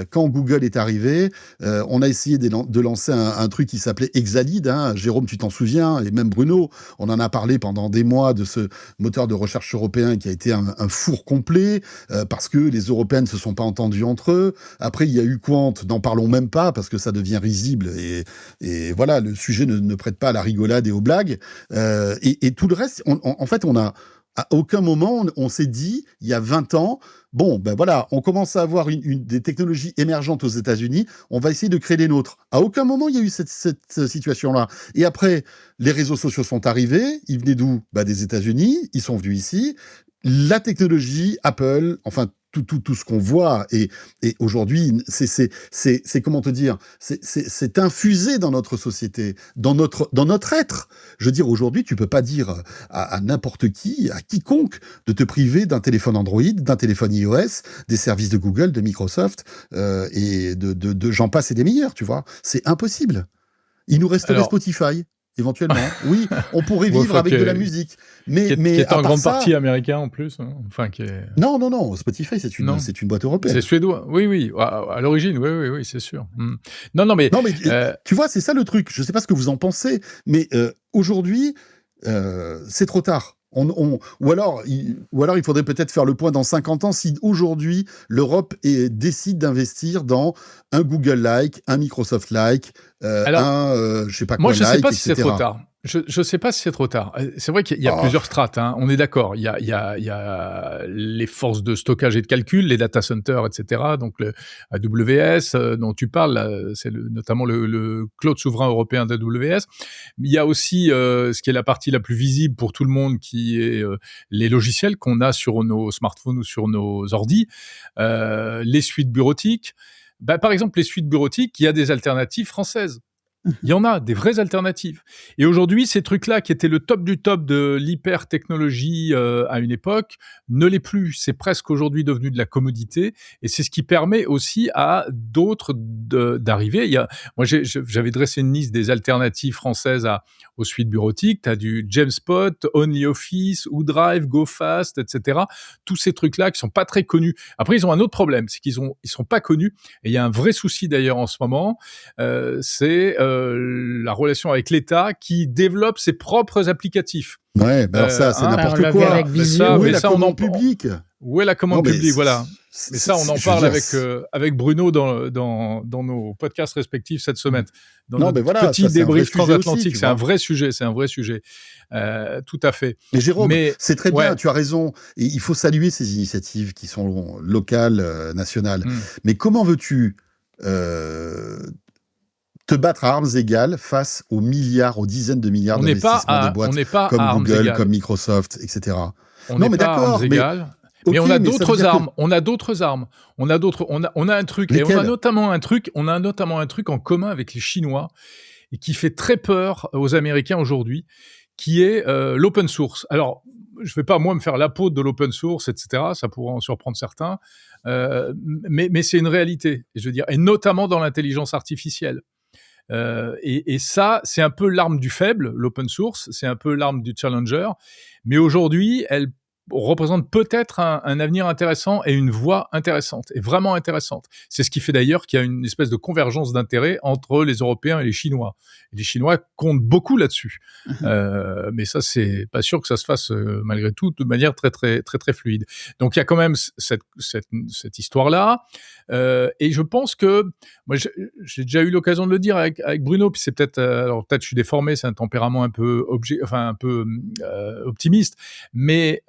quand Google est arrivé, on a essayé de lancer un truc qui s'appelait Exalid. Hein. Jérôme, tu t'en souviens, et même Bruno, on en a parlé pendant des mois de ce moteur de recherche européen qui a été un four complet parce que les Européens ne se sont pas entendus entre eux. Après, il y a eu Quant, n'en parlons même pas parce que ça devient risible et voilà, le sujet ne prête pas à la rigolade et aux blagues. Et tout le reste, en fait, on a à aucun moment on s'est dit il y a 20 ans, bon ben voilà, on commence à avoir des technologies émergentes aux États-Unis, on va essayer de créer les nôtres. À aucun moment il y a eu cette situation-là. Et après, les réseaux sociaux sont arrivés, ils venaient d'où? Des États-Unis, ils sont venus ici. La technologie, Apple, enfin tout ce qu'on voit et aujourd'hui c'est comment te dire, c'est infusé dans notre société, dans notre être. Je veux dire, aujourd'hui tu peux pas dire à n'importe qui, à quiconque, de te priver d'un téléphone Android, d'un téléphone iOS, des services de Google, de Microsoft et de j'en passe et des meilleurs, tu vois. C'est impossible. Il nous resterait Spotify. Éventuellement, oui, on pourrait vivre avec de la musique, mais qui est en grande partie américain en plus, hein. Enfin qui est... Non, Spotify c'est une boîte européenne. C'est suédois, oui, à l'origine, oui, c'est sûr. Non, mais tu vois, c'est ça le truc. Je sais pas ce que vous en pensez, mais aujourd'hui, c'est trop tard. Ou alors, il faudrait peut-être faire le point dans 50 ans si aujourd'hui l'Europe décide d'investir dans un Google-like, un Microsoft-like, je sais pas quoi. Moi, je sais pas etc. si c'est trop tard. Je sais pas si c'est trop tard. C'est vrai qu'il y a plusieurs strates, hein. On est d'accord. Il y a les forces de stockage et de calcul, les data centers, etc. Donc le AWS dont tu parles, là, c'est notamment le cloud souverain européen d'AWS. Il y a aussi ce qui est la partie la plus visible pour tout le monde, qui est les logiciels qu'on a sur nos smartphones ou sur nos ordis, les suites bureautiques. Par exemple, les suites bureautiques, il y a des alternatives françaises. Il y en a, des vraies alternatives. Et aujourd'hui, ces trucs-là, qui étaient le top du top de l'hyper-technologie à une époque, ne l'est plus. C'est presque aujourd'hui devenu de la commodité. Et c'est ce qui permet aussi à d'autres d'arriver. Moi, j'avais dressé une liste des alternatives françaises aux suites bureautiques. Tu as du Jamspot, OnlyOffice, OneDrive, GoFast, etc. Tous ces trucs-là qui sont pas très connus. Après, ils ont un autre problème, c'est qu'ils sont pas connus. Et il y a un vrai souci d'ailleurs en ce moment, c'est la relation avec l'État qui développe ses propres applicatifs. Ouais, alors ça, c'est n'importe quoi. Avec Visio. Où est la commande publique? Où est la commande publique, voilà. Mais ça, on en parle avec Bruno dans nos podcasts respectifs cette semaine. Dans notre petit débrief transatlantique, c'est un vrai sujet, tout à fait. Mais Jérôme, c'est très bien, tu as raison. Et il faut saluer ces initiatives qui sont locales, nationales. Mais comment veux-tu te battre à armes égales face aux milliards, aux dizaines de milliards d'investissements des boîtes comme Google, comme Microsoft, etc. On n'est pas à armes égales. Mais on a d'autres armes. On a d'autres armes. On a un truc. Et on a notamment un truc en commun avec les Chinois et qui fait très peur aux Américains aujourd'hui, qui est l'open source. Alors, je vais pas moi me faire l'apôtre de l'open source, etc. Ça pourrait en surprendre certains, mais c'est une réalité. Je veux dire, et notamment dans l'intelligence artificielle. Et ça, c'est un peu l'arme du faible, l'open source. C'est un peu l'arme du challenger. Mais aujourd'hui, elle représente peut-être un avenir intéressant et une voie intéressante, et vraiment intéressante. C'est ce qui fait d'ailleurs qu'il y a une espèce de convergence d'intérêts entre les Européens et les Chinois. Et les Chinois comptent beaucoup là-dessus. Mais ça, c'est pas sûr que ça se fasse malgré tout de manière très, très, très, très fluide. Donc il y a quand même cette histoire-là. Et je pense que, moi, j'ai déjà eu l'occasion de le dire avec Bruno, puis c'est peut-être, alors peut-être je suis déformé, c'est un tempérament un peu optimiste, mais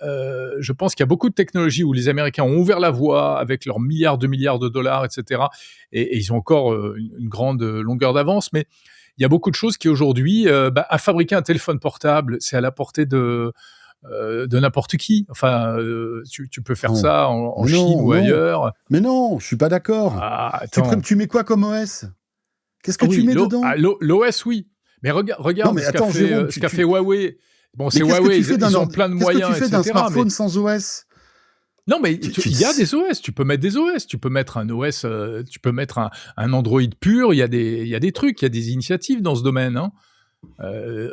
je pense qu'il y a beaucoup de technologies où les Américains ont ouvert la voie avec leurs milliards de dollars, etc. Et ils ont encore une grande longueur d'avance, mais il y a beaucoup de choses qui aujourd'hui, à fabriquer un téléphone portable, c'est à la portée de n'importe qui. Enfin, tu peux faire ça en Chine ou ailleurs. Mais non, je suis pas d'accord. Tu mets quoi comme OS? Qu'est-ce que tu mets dedans? L'OS, oui. Mais regarde ce qu'a fait Huawei. Bon, c'est Huawei, ils ont plein de moyens, etc. Qu'est-ce que tu fais d'un smartphone sans OS? Non, mais il y a des OS. Tu peux mettre des OS. Tu peux mettre un OS. Tu peux mettre un Android pur. Il y a des trucs. Il y a des initiatives dans ce domaine. Hein.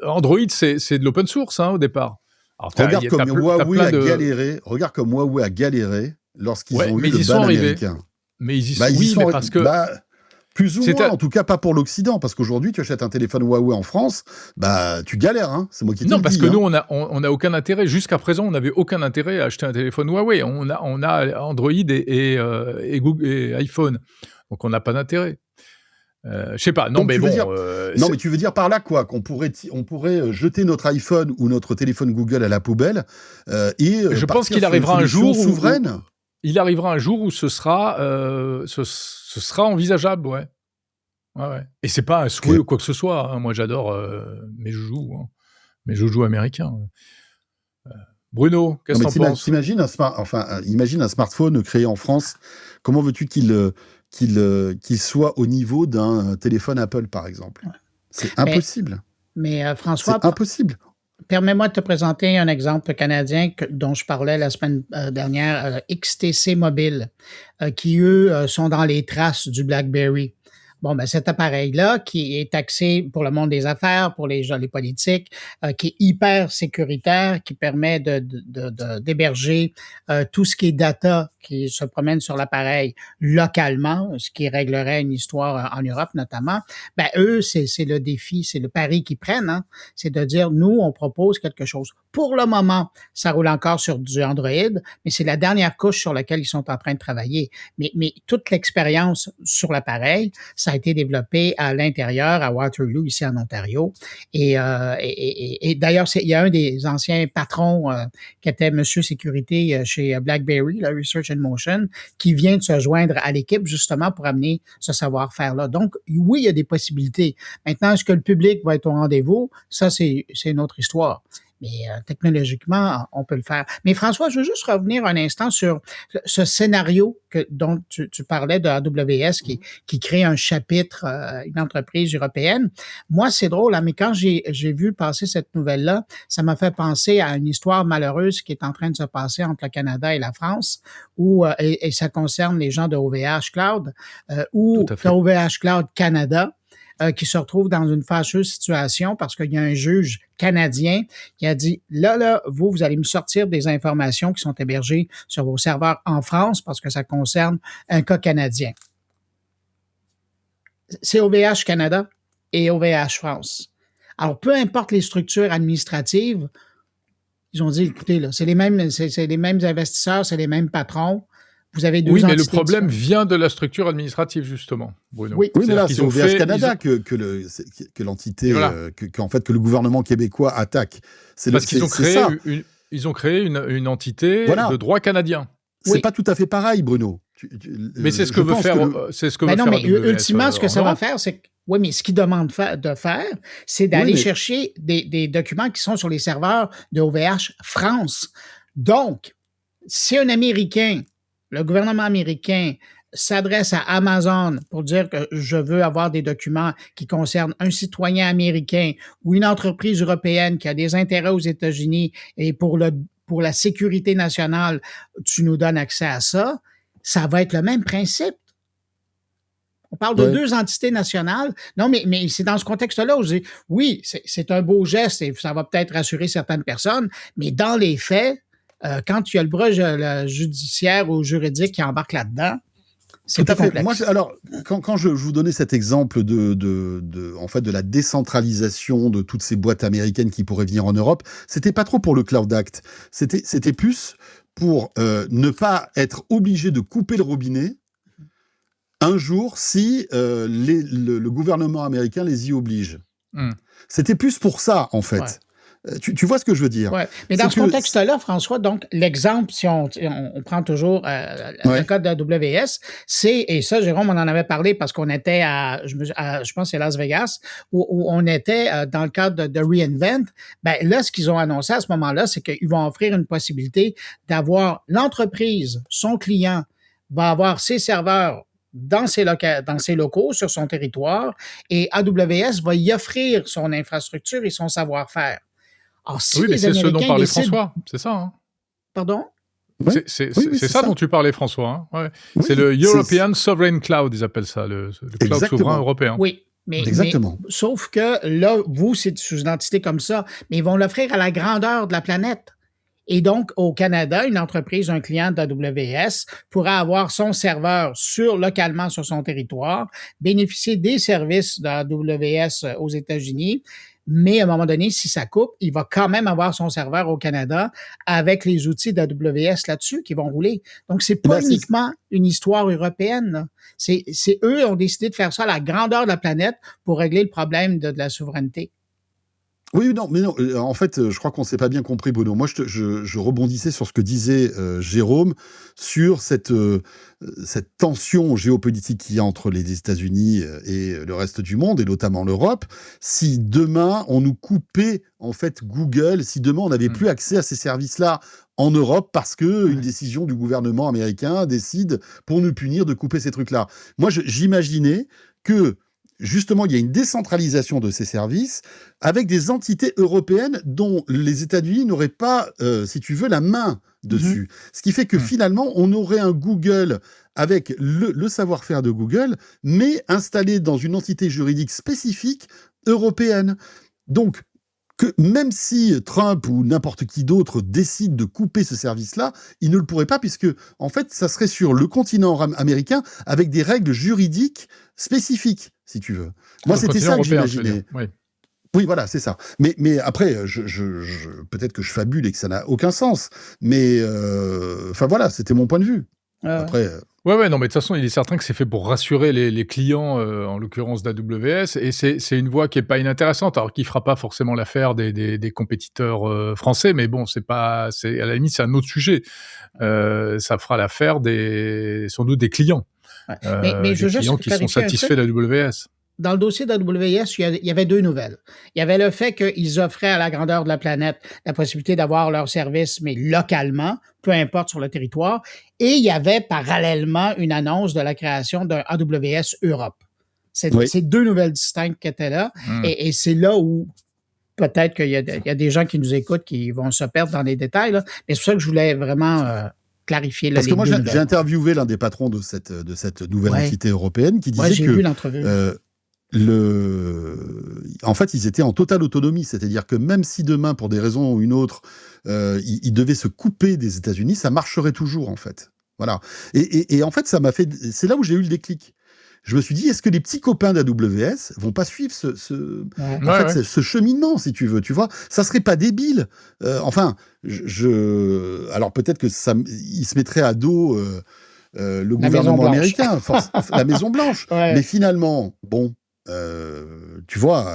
Android, c'est de l'open source au départ. Alors, regarde comme Huawei a galéré lorsqu'ils ont eu le ban américain. Mais ils y sont, parce que... plus ou moins, en tout cas pas pour l'Occident, parce qu'aujourd'hui, tu achètes un téléphone Huawei en France, tu galères, hein. C'est moi qui te le dis. Non, parce que nous, on a aucun intérêt. Jusqu'à présent, on n'avait aucun intérêt à acheter un téléphone Huawei. On a Android et Google et iPhone, donc on n'a pas d'intérêt. Je sais pas. Non, donc, mais bon. Mais tu veux dire par là quoi, qu'on pourrait jeter notre iPhone ou notre téléphone Google à la poubelle je pense qu'il arrivera un jour souveraine. Il arrivera un jour où ce sera envisageable, ouais. Et c'est pas un souhait ou quoi que ce soit. Hein. Moi, j'adore mes joujoux américains. Bruno, qu'est-ce que t'en penses ? Imagine un smartphone créé en France. Comment veux-tu qu'il soit au niveau d'un téléphone Apple, par exemple ? C'est impossible. Mais François, c'est impossible. Permets-moi de te présenter un exemple canadien dont je parlais la semaine dernière, XTC Mobile, qui, eux, sont dans les traces du BlackBerry. Bon, cet appareil-là, qui est taxé pour le monde des affaires, pour les politiques, qui est hyper sécuritaire, qui permet d'héberger tout ce qui est data qui se promène sur l'appareil localement, ce qui réglerait une histoire en Europe notamment, eux, c'est le défi, c'est le pari qu'ils prennent, hein, c'est de dire, nous, on propose quelque chose. Pour le moment, ça roule encore sur du Android, mais c'est la dernière couche sur laquelle ils sont en train de travailler. Mais toute l'expérience sur l'appareil, ça a été développé à l'intérieur, à Waterloo, ici en Ontario. Et d'ailleurs, il y a un des anciens patrons qui était Monsieur Sécurité chez BlackBerry, la Research and Motion, qui vient de se joindre à l'équipe justement pour amener ce savoir-faire-là. Donc, oui, il y a des possibilités. Maintenant, est-ce que le public va être au rendez-vous? Ça, c'est une autre histoire. Mais technologiquement, on peut le faire. Mais François, je veux juste revenir un instant sur ce scénario dont tu parlais de AWS qui crée un chapitre, une entreprise européenne. Moi, c'est drôle, mais quand j'ai vu passer cette nouvelle-là, ça m'a fait penser à une histoire malheureuse qui est en train de se passer entre le Canada et la France, où et ça concerne les gens de OVH Cloud, où OVH Cloud Canada, qui se retrouve dans une fâcheuse situation parce qu'il y a un juge canadien qui a dit, là, vous allez me sortir des informations qui sont hébergées sur vos serveurs en France parce que ça concerne un cas canadien. C'est OVH Canada et OVH France. Alors, peu importe les structures administratives, ils ont dit, écoutez, là, c'est les mêmes investisseurs, c'est les mêmes patrons. Vous avez deux entités. Mais le problème vient de la structure administrative, justement, Bruno. Oui, mais là, c'est OVH Canada que l'entité, qu'en fait, que le gouvernement québécois attaque. Parce qu'ils ont créé une entité de droit canadien. C'est pas tout à fait pareil, Bruno. Mais c'est ce que veut faire. Ultimement, ce que ça va faire, c'est que oui, mais ce qu'ils demandent de faire, c'est d'aller chercher des documents qui sont sur les serveurs de OVH France. Donc, si un Américain, le gouvernement américain s'adresse à Amazon pour dire que je veux avoir des documents qui concernent un citoyen américain ou une entreprise européenne qui a des intérêts aux États-Unis et pour la sécurité nationale, tu nous donnes accès à ça, ça va être le même principe. On parle de deux entités nationales. Non, mais c'est dans ce contexte-là où je dis, oui, c'est un beau geste et ça va peut-être rassurer certaines personnes, mais dans les faits, quand il y a le bras judiciaire ou juridique qui embarque là-dedans, c'est tout à fait complexe. Moi, alors, quand je vous donnais cet exemple de la décentralisation de toutes ces boîtes américaines qui pourraient venir en Europe, c'était pas trop pour le Cloud Act. C'était plus pour ne pas être obligé de couper le robinet un jour si le gouvernement américain les y oblige. C'était plus pour ça, en fait. Ouais. Tu vois ce que je veux dire? Oui, mais dans ce contexte-là, François, donc, l'exemple, si on prend toujours le cas de AWS, et ça, Jérôme, on en avait parlé parce qu'on était je pense c'est Las Vegas, où on était dans le cadre de Reinvent. Là, ce qu'ils ont annoncé à ce moment-là, c'est qu'ils vont offrir une possibilité d'avoir l'entreprise, son client, va avoir ses serveurs dans ses locaux, sur son territoire, et AWS va y offrir son infrastructure et son savoir-faire. Alors, oui, mais c'est ce dont parlait François, c'est ça. Hein. Pardon? C'est ça dont tu parlais, François. Hein. Ouais. Oui, c'est le European Sovereign Cloud, ils appellent ça, le cloud souverain européen. Oui, Exactement. Sauf que là, vous, c'est sous une entité comme ça, mais ils vont l'offrir à la grandeur de la planète. Et donc, au Canada, une entreprise, un client d'AWS pourra avoir son serveur localement sur son territoire, bénéficier des services d'AWS aux États-Unis, mais à un moment donné, si ça coupe, il va quand même avoir son serveur au Canada avec les outils d'AWS là-dessus qui vont rouler. Donc, c'est pas uniquement une histoire européenne, là. C'est eux qui ont décidé de faire ça à la grandeur de la planète pour régler le problème de la souveraineté. Oui, non, mais non. En fait, je crois qu'on s'est pas bien compris, Bono. Moi, je rebondissais sur ce que disait Jérôme sur cette tension géopolitique qu'il y a entre les États-Unis et le reste du monde, et notamment l'Europe. Si demain on nous coupait en fait Google, si demain on n'avait plus accès à ces services-là en Europe parce que une décision du gouvernement américain décide pour nous punir de couper ces trucs-là. Moi, j'imaginais que justement, il y a une décentralisation de ces services avec des entités européennes dont les États-Unis n'auraient pas, si tu veux, la main dessus. Ce qui fait que finalement, on aurait un Google avec le savoir-faire de Google, mais installé dans une entité juridique spécifique européenne. Donc, que même si Trump ou n'importe qui d'autre décide de couper ce service-là, il ne le pourrait pas puisque, en fait, ça serait sur le continent américain avec des règles juridiques spécifiques, si tu veux. Moi, c'était ça que j'imaginais. Oui, voilà, c'est ça. Mais après, peut-être que je fabule et que ça n'a aucun sens. Mais, enfin voilà, c'était mon point de vue. Après... Ouais, non, mais de toute façon, il est certain que c'est fait pour rassurer les clients, en l'occurrence d'AWS, et c'est une voie qui est pas inintéressante, alors qui fera pas forcément l'affaire des compétiteurs français, mais bon, à la limite, c'est un autre sujet. Ça fera l'affaire sans doute des clients. Mais des clients qui sont satisfaits d'AWS. Dans le dossier d'AWS, il y avait deux nouvelles. Il y avait le fait qu'ils offraient à la grandeur de la planète la possibilité d'avoir leur service, mais localement, peu importe sur le territoire. Et il y avait parallèlement une annonce de la création d'un AWS Europe. C'est deux nouvelles distinctes qui étaient là. Et c'est là où peut-être qu'il y a des gens qui nous écoutent qui vont se perdre dans les détails, là. Mais c'est pour ça que je voulais vraiment... clarifier. Parce que moi, j'ai interviewé l'un des patrons de cette nouvelle entité européenne qui disait j'ai vu l'entrevue. En fait, ils étaient en totale autonomie, c'est-à-dire que même si demain, pour des raisons ou une autre, ils devaient se couper des États-Unis, ça marcherait toujours, en fait. Voilà. Et en fait, c'est là où j'ai eu le déclic. Je me suis dit, est-ce que les petits copains d'AWS vont pas suivre ce cheminement, si tu veux, tu vois? Ça serait pas débile. Alors peut-être que ils se mettraient à dos le gouvernement américain, la Maison Blanche. Mais finalement, bon. Tu vois,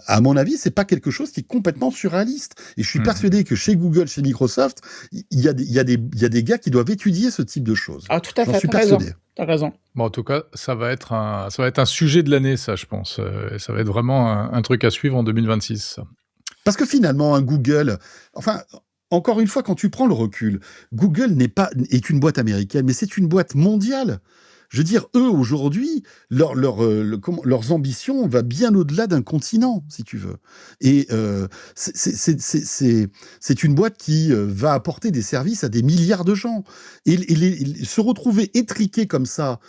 à mon avis, c'est pas quelque chose qui est complètement surréaliste. Et je suis persuadé que chez Google, chez Microsoft, il y a des gars qui doivent étudier ce type de choses. Ah, tout à fait. J'en suis persuadé. T'as raison. Bon, en tout cas, ça va être un sujet de l'année, ça, je pense. Ça va être vraiment un truc à suivre en 2026. Ça. Parce que finalement, un Google, enfin. Encore une fois, quand tu prends le recul, Google est une boîte américaine, mais c'est une boîte mondiale. Je veux dire, eux, aujourd'hui, leurs ambitions vont bien au-delà d'un continent, si tu veux. Et c'est une boîte qui va apporter des services à des milliards de gens. Et se retrouver étriqué comme ça,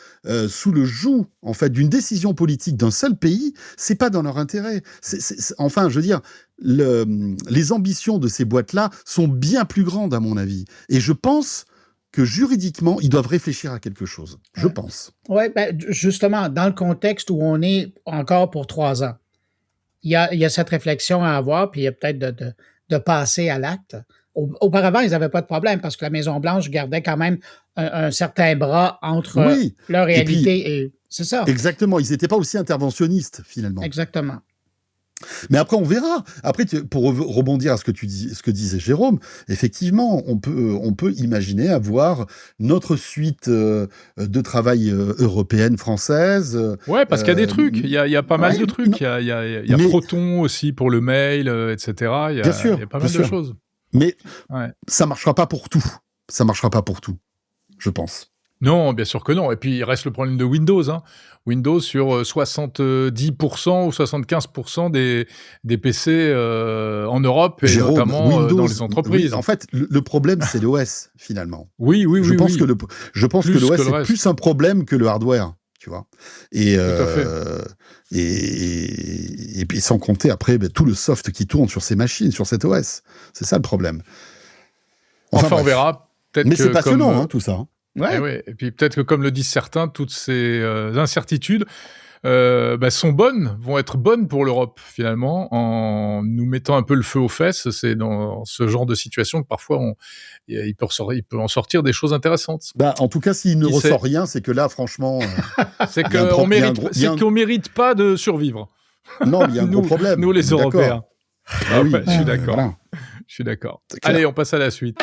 sous le joug, en fait, d'une décision politique d'un seul pays, c'est pas dans leur intérêt. Enfin, je veux dire, les ambitions de ces boîtes-là sont bien plus grandes, à mon avis. Et je pense que juridiquement, ils doivent réfléchir à quelque chose. Je pense. Oui, justement, dans le contexte où on est encore pour 3 ans, il y a cette réflexion à avoir, puis il y a peut-être de passer à l'acte. Auparavant, ils n'avaient pas de problème parce que la Maison-Blanche gardait quand même un certain bras entre leur réalité et c'est ça. Exactement. Ils n'étaient pas aussi interventionnistes, finalement. Exactement. Mais après, on verra. Après, pour rebondir à ce que disait Jérôme, effectivement, on peut imaginer avoir notre suite de travail européenne, française. Ouais, parce qu'il y a des trucs. Il y a pas mal de trucs. Il y a Proton aussi pour le mail, etc. Il y a pas mal de choses. Mais ça marchera pas pour tout. Ça marchera pas pour tout, je pense. Non, bien sûr que non. Et puis, il reste le problème de Windows. Hein. Windows sur 70% ou 75% des PC en Europe et Jérôme, notamment Windows, dans les entreprises. Oui, en fait, le problème, c'est l'OS, finalement. Oui. Je pense que l'OS est plus un problème que le hardware. tu vois. Et puis sans compter après tout le soft qui tourne sur ces machines, sur cet OS. C'est ça le problème. Enfin on verra. Peut-être mais c'est passionnant, tout ça. Ouais. Et puis peut-être que, comme le disent certains, toutes ces incertitudes sont bonnes, vont être bonnes pour l'Europe, finalement, en nous mettant un peu le feu aux fesses. C'est dans ce genre de situation que parfois il peut en sortir des choses intéressantes. En tout cas, s'il ne ressort rien, c'est que là, franchement... c'est qu'on mérite pas de survivre. Non, il y a un gros problème. Nous, les Européens. Oui, je suis d'accord. Voilà. Je suis d'accord. Allez, on passe à la suite.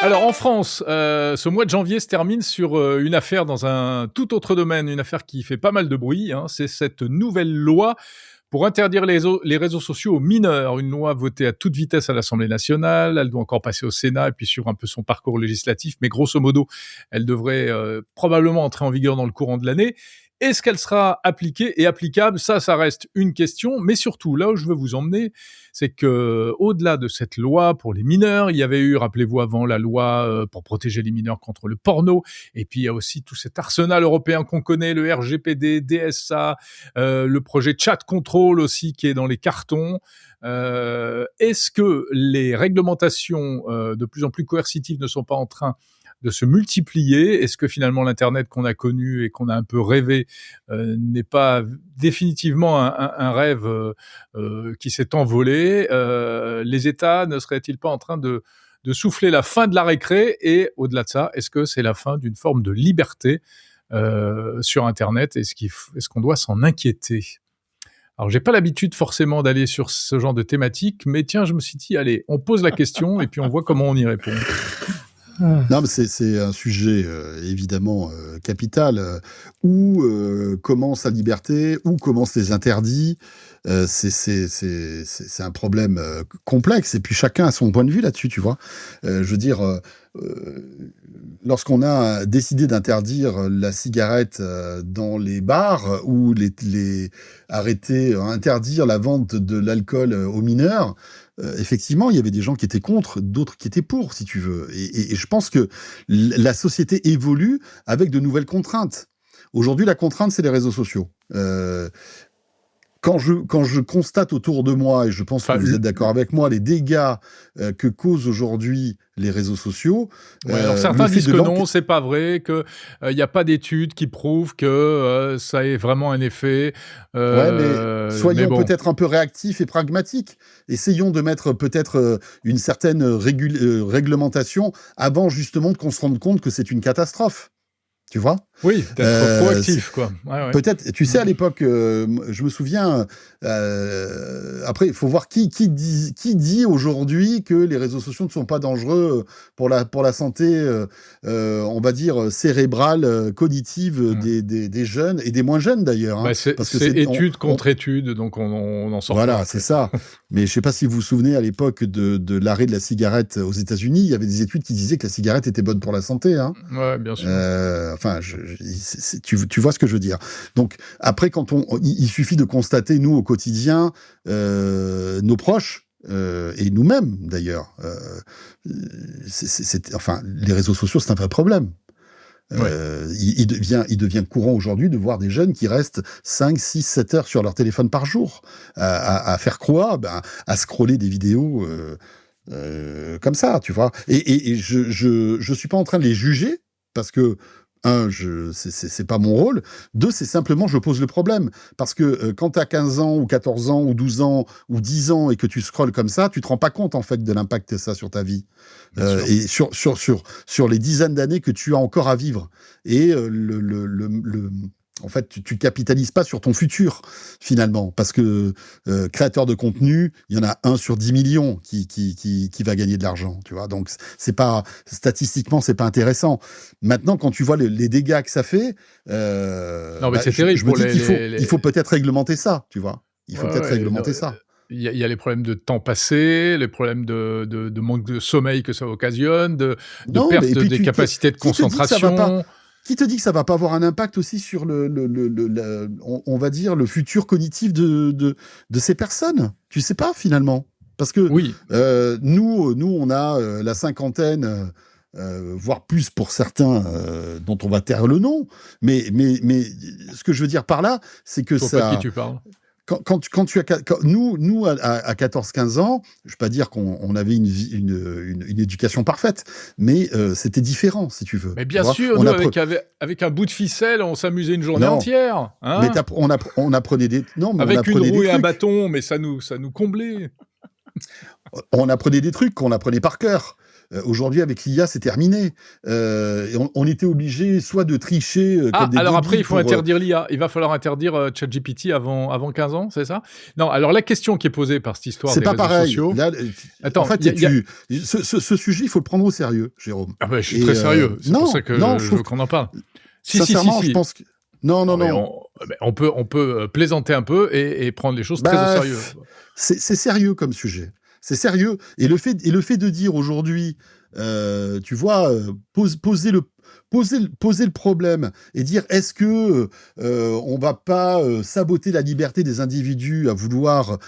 Alors en France, ce mois de janvier se termine sur une affaire dans un tout autre domaine, une affaire qui fait pas mal de bruit. C'est cette nouvelle loi pour interdire les réseaux sociaux aux mineurs. Une loi votée à toute vitesse à l'Assemblée nationale. Elle doit encore passer au Sénat et puis suivre un peu son parcours législatif. Mais grosso modo, elle devrait probablement entrer en vigueur dans le courant de l'année. Est-ce qu'elle sera appliquée et applicable ? Ça reste une question. Mais surtout, là où je veux vous emmener, c'est que au-delà de cette loi pour les mineurs, il y avait eu, rappelez-vous avant, la loi pour protéger les mineurs contre le porno. Et puis, il y a aussi tout cet arsenal européen qu'on connaît, le RGPD, DSA, le projet Chat Control aussi qui est dans les cartons. Est-ce que les réglementations de plus en plus coercitives ne sont pas en train de se multiplier? Est-ce que finalement l'Internet qu'on a connu et qu'on a un peu rêvé n'est pas définitivement un rêve qui s'est envolé? Les États ne seraient-ils pas en train de souffler la fin de la récré? Et au-delà de ça, est-ce que c'est la fin d'une forme de liberté sur Internet? Est-ce qu'on doit s'en inquiéter? Alors, j'ai pas l'habitude forcément d'aller sur ce genre de thématique, mais tiens, je me suis dit, allez, on pose la question et puis on voit comment on y répond. Non, mais c'est un sujet évidemment capital. Où commence la liberté, où commencent les interdits. C'est un problème complexe. Et puis chacun a son point de vue là-dessus, tu vois. Je veux dire, lorsqu'on a décidé d'interdire la cigarette dans les bars ou interdire la vente de l'alcool aux mineurs. Effectivement, il y avait des gens qui étaient contre, d'autres qui étaient pour, si tu veux. Et je pense que la société évolue avec de nouvelles contraintes. Aujourd'hui, la contrainte, c'est les réseaux sociaux. Quand je constate autour de moi, et je pense que vous êtes d'accord avec moi, les dégâts que causent aujourd'hui les réseaux sociaux... alors certains disent que non, c'est pas vrai, qu'il n'y a pas d'études qui prouvent que ça ait vraiment un effet. Mais soyons peut-être un peu réactifs et pragmatiques. Essayons de mettre peut-être une certaine réglementation avant justement qu'on se rende compte que c'est une catastrophe. Tu vois ? Oui, d'être proactif, quoi. Ouais. Peut-être, tu sais, à l'époque, je me souviens, après, il faut voir qui dit aujourd'hui que les réseaux sociaux ne sont pas dangereux pour la santé, on va dire, cérébrale, cognitive des jeunes, et des moins jeunes d'ailleurs. Hein, c'est étude contre étude, donc on en sort pas. Voilà, c'est ça. Mais je ne sais pas si vous vous souvenez, à l'époque de l'arrêt de la cigarette aux États-Unis, il y avait des études qui disaient que la cigarette était bonne pour la santé. Hein. Ouais, bien sûr. Enfin, tu vois ce que je veux dire. Donc après, il suffit de constater, nous, au quotidien, nos proches, et nous-mêmes, d'ailleurs. Les réseaux sociaux, c'est un vrai problème. Il devient courant aujourd'hui de voir des jeunes qui restent 5, 6, 7 heures sur leur téléphone par jour, à faire quoi ? À scroller des vidéos comme ça, tu vois. Et je suis pas en train de les juger, parce que c'est pas mon rôle. 2, c'est simplement, je pose le problème. Parce que quand tu as 15 ans, ou 14 ans, ou 12 ans, ou 10 ans, et que tu scrolles comme ça, tu te rends pas compte, en fait, de l'impact que ça a sur ta vie. Et sur les dizaines d'années que tu as encore à vivre. Et en fait, tu capitalises pas sur ton futur, finalement. Parce que créateur de contenu, il y en a 1 sur 10 millions qui va gagner de l'argent, tu vois. Donc, statistiquement, c'est pas intéressant. Maintenant, quand tu vois les dégâts que ça fait, non, mais c'est terrible. Je me dis qu'il faut peut-être réglementer ça, tu vois. Il faut peut-être réglementer ça. Il y a les problèmes de temps passé, les problèmes de manque de sommeil que ça occasionne, de perte des capacités de concentration. Qui te dit que ça va pas avoir un impact aussi sur on va dire, le futur cognitif de ces personnes? Tu sais pas, finalement. Parce que nous, on a la cinquantaine, voire plus pour certains dont on va taire le nom. Mais ce que je veux dire par là, c'est que ça... Pas de qui tu parles. Quand tu as nous à 14-15 ans, je ne vais pas dire qu'on avait une éducation parfaite, mais c'était différent, si tu veux. Mais bien sûr, nous, avec un bout de ficelle, on s'amusait une journée entière. Hein, mais on apprenait des... Non, mais avec une roue et un bâton, mais ça nous comblait. On apprenait des trucs qu'on apprenait par cœur. Aujourd'hui, avec l'IA, c'est terminé. Et on était obligé soit de tricher comme des alors après, il faut interdire l'IA. Il va falloir interdire ChatGPT avant 15 ans, c'est ça? Non, alors la question qui est posée par cette histoire des réseaux sociaux... Là, attends, en fait, ce sujet, il faut le prendre au sérieux, Jérôme. Ah ben, je suis très sérieux. C'est pour ça que je veux qu'on en parle. Sincèrement, je pense que... Non. On peut plaisanter un peu et prendre les choses très au sérieux. C'est sérieux comme sujet. C'est sérieux. Et le fait de dire aujourd'hui, tu vois, poser le problème et dire est-ce que on va pas saboter la liberté des individus à vouloir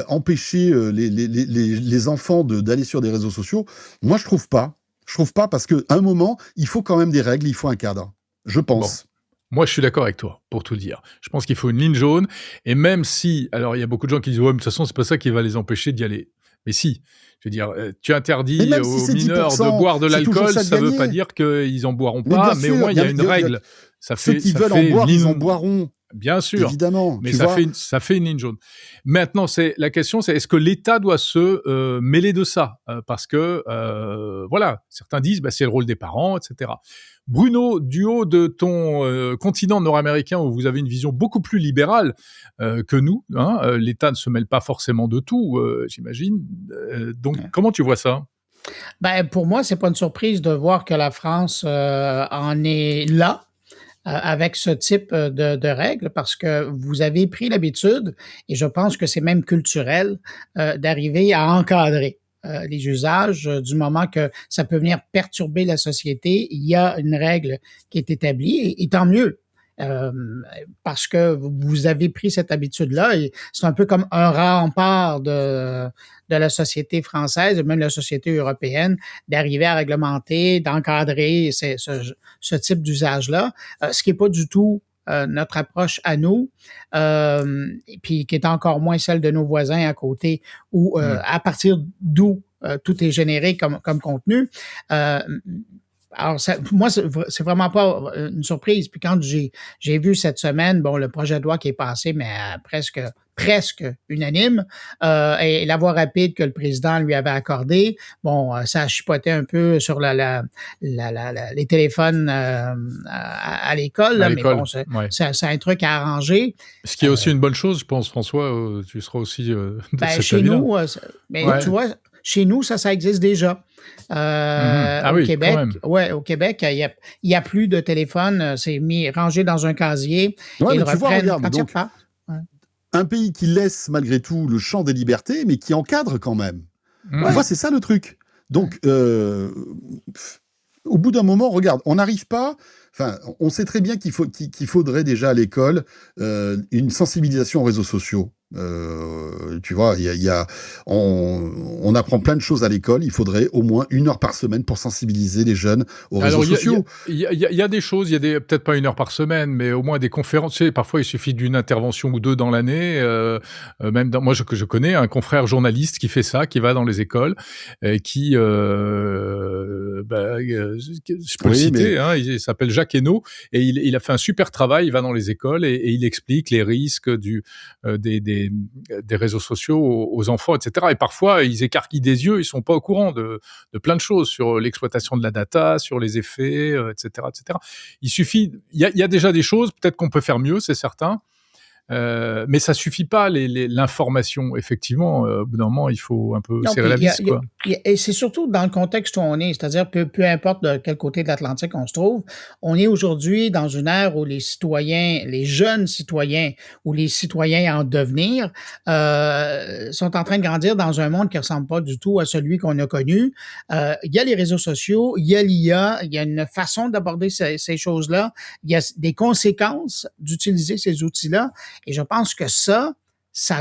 empêcher les enfants d'aller sur des réseaux sociaux, moi je trouve pas. Je trouve pas parce qu'à un moment, il faut quand même des règles, il faut un cadre. Je pense. Bon. Moi, je suis d'accord avec toi, pour tout dire. Je pense qu'il faut une ligne jaune. Et même si... Alors, il y a beaucoup de gens qui disent « Ouais, mais de toute façon, c'est pas ça qui va les empêcher d'y aller. » Mais si, je veux dire, tu interdis aux mineurs de boire de l'alcool, ça ne veut pas dire qu'ils en boiront pas, mais au moins, il y a une règle. Ceux qui veulent en boire, ils en boiront. Bien sûr, évidemment, mais ça fait une ligne jaune. Maintenant, la question, c'est est-ce que l'État doit se mêler de ça parce que, voilà, certains disent c'est le rôle des parents, etc. Bruno, du haut de ton continent nord-américain où vous avez une vision beaucoup plus libérale que nous, hein, l'État ne se mêle pas forcément de tout, j'imagine. Donc, comment tu vois ça? Pour moi, c'est pas une surprise de voir que la France en est là. Avec ce type de règles parce que vous avez pris l'habitude, et je pense que c'est même culturel, d'arriver à encadrer les usages du moment que ça peut venir perturber la société. Il y a une règle qui est établie et tant mieux. Parce que vous avez pris cette habitude-là et c'est un peu comme un rempart de la société française et même la société européenne d'arriver à réglementer, d'encadrer ce type d'usage-là, ce qui n'est pas du tout notre approche à nous, et puis qui est encore moins celle de nos voisins à côté, où à partir d'où tout est généré comme contenu. Alors, moi, c'est vraiment pas une surprise. Puis quand j'ai vu cette semaine, le projet de loi qui est passé, mais presque unanime, et la voie rapide que le président lui avait accordée, ça a chipoté un peu sur les téléphones à l'école, là, mais bon, c'est un truc à arranger. Ce qui est aussi une bonne chose, je pense, François, tu seras aussi de cette chez nous, tu vois, chez nous, ça existe déjà. Au Québec, au Québec, il y a plus de téléphone, c'est rangé dans un casier. Ouais, mais tu vois, regarde, donc, un pays qui laisse malgré tout le champ des libertés, mais qui encadre quand même. Tu vois, c'est ça le truc. Donc, au bout d'un moment, regarde, on n'arrive pas. Enfin, on sait très bien qu'il faudrait déjà à l'école une sensibilisation aux réseaux sociaux. Tu vois, on apprend plein de choses à l'école. Il faudrait au moins 1 heure par semaine pour sensibiliser les jeunes aux réseaux sociaux. Il y a des choses, peut-être pas 1 heure par semaine, mais au moins des conférences. Tu sais, parfois il suffit d'une intervention ou deux dans l'année. Même moi, je connais un confrère journaliste qui fait ça, qui va dans les écoles, qui, je peux le citer, hein, il s'appelle Jacques Hainaut, et il a fait un super travail. Il va dans les écoles et il explique les risques des réseaux sociaux aux enfants, etc. Et parfois, ils écarquillent des yeux, ils sont pas au courant de plein de choses sur l'exploitation de la data, sur les effets, etc., etc. Il suffit, il y a déjà des choses, peut-être qu'on peut faire mieux, c'est certain. Mais ça suffit pas, l'information. Effectivement, au bout d'un moment, il faut un peu serrer la vis, quoi. Et c'est surtout dans le contexte où on est, c'est-à-dire peu importe de quel côté de l'Atlantique on se trouve, on est aujourd'hui dans une ère où les citoyens, les jeunes citoyens ou les citoyens en devenir sont en train de grandir dans un monde qui ressemble pas du tout à celui qu'on a connu. Il y a les réseaux sociaux, il y a l'IA, il y a une façon d'aborder ces choses-là, il y a des conséquences d'utiliser ces outils-là. Et je pense que ça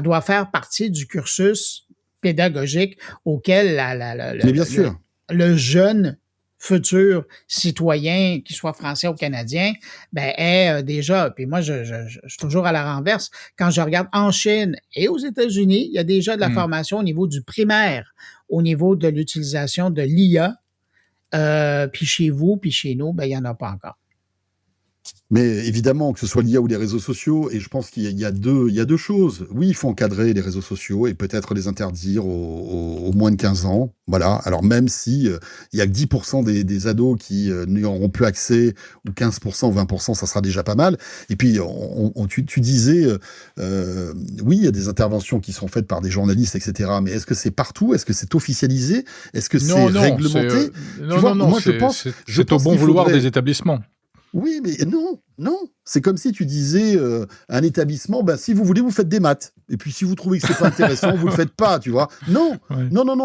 doit faire partie du cursus pédagogique auquel mais bien sûr, le jeune futurs citoyens, qu'ils soient français ou canadiens, ben est déjà, puis moi je suis toujours à la renverse, quand je regarde en Chine et aux États-Unis, il y a déjà de la formation au niveau du primaire, au niveau de l'utilisation de l'IA, puis chez vous, puis chez nous, ben il n'y en a pas encore. Mais évidemment, que ce soit l'IA ou les réseaux sociaux, et je pense qu'il y a deux choses. Oui, il faut encadrer les réseaux sociaux et peut-être les interdire aux moins de 15 ans. Voilà. Alors même si il y a que 10% des ados qui n'y auront plus accès, ou 15% ou 20%, ça sera déjà pas mal. Et puis, tu disais, oui, il y a des interventions qui sont faites par des journalistes, etc. Mais est-ce que c'est partout? Est-ce que c'est officialisé? Est-ce que c'est réglementé? Non, moi, je pense c'est au bon vouloir des établissements. Oui, mais non. C'est comme si tu disais un établissement, si vous voulez, vous faites des maths. Et puis si vous trouvez que c'est pas intéressant, vous le faites pas, tu vois. Non,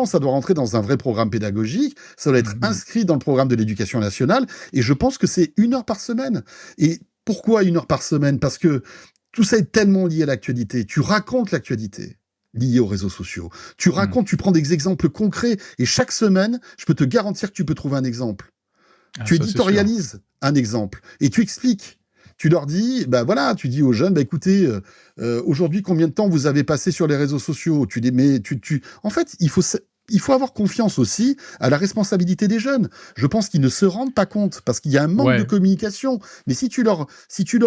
ça doit rentrer dans un vrai programme pédagogique. Ça doit être inscrit dans le programme de l'éducation nationale. Et je pense que c'est 1 heure par semaine. Et pourquoi 1 heure par semaine? Parce que tout ça est tellement lié à l'actualité. Tu racontes l'actualité liée aux réseaux sociaux. Tu racontes, tu prends des exemples concrets. Et chaque semaine, je peux te garantir que tu peux trouver un exemple. Tu éditorialises un exemple et tu expliques. Tu leur dis, tu dis aux jeunes, écoutez, aujourd'hui, combien de temps vous avez passé sur les réseaux sociaux? En fait, il faut avoir confiance aussi à la responsabilité des jeunes. Je pense qu'ils ne se rendent pas compte parce qu'il y a un manque de communication. Mais si tu leur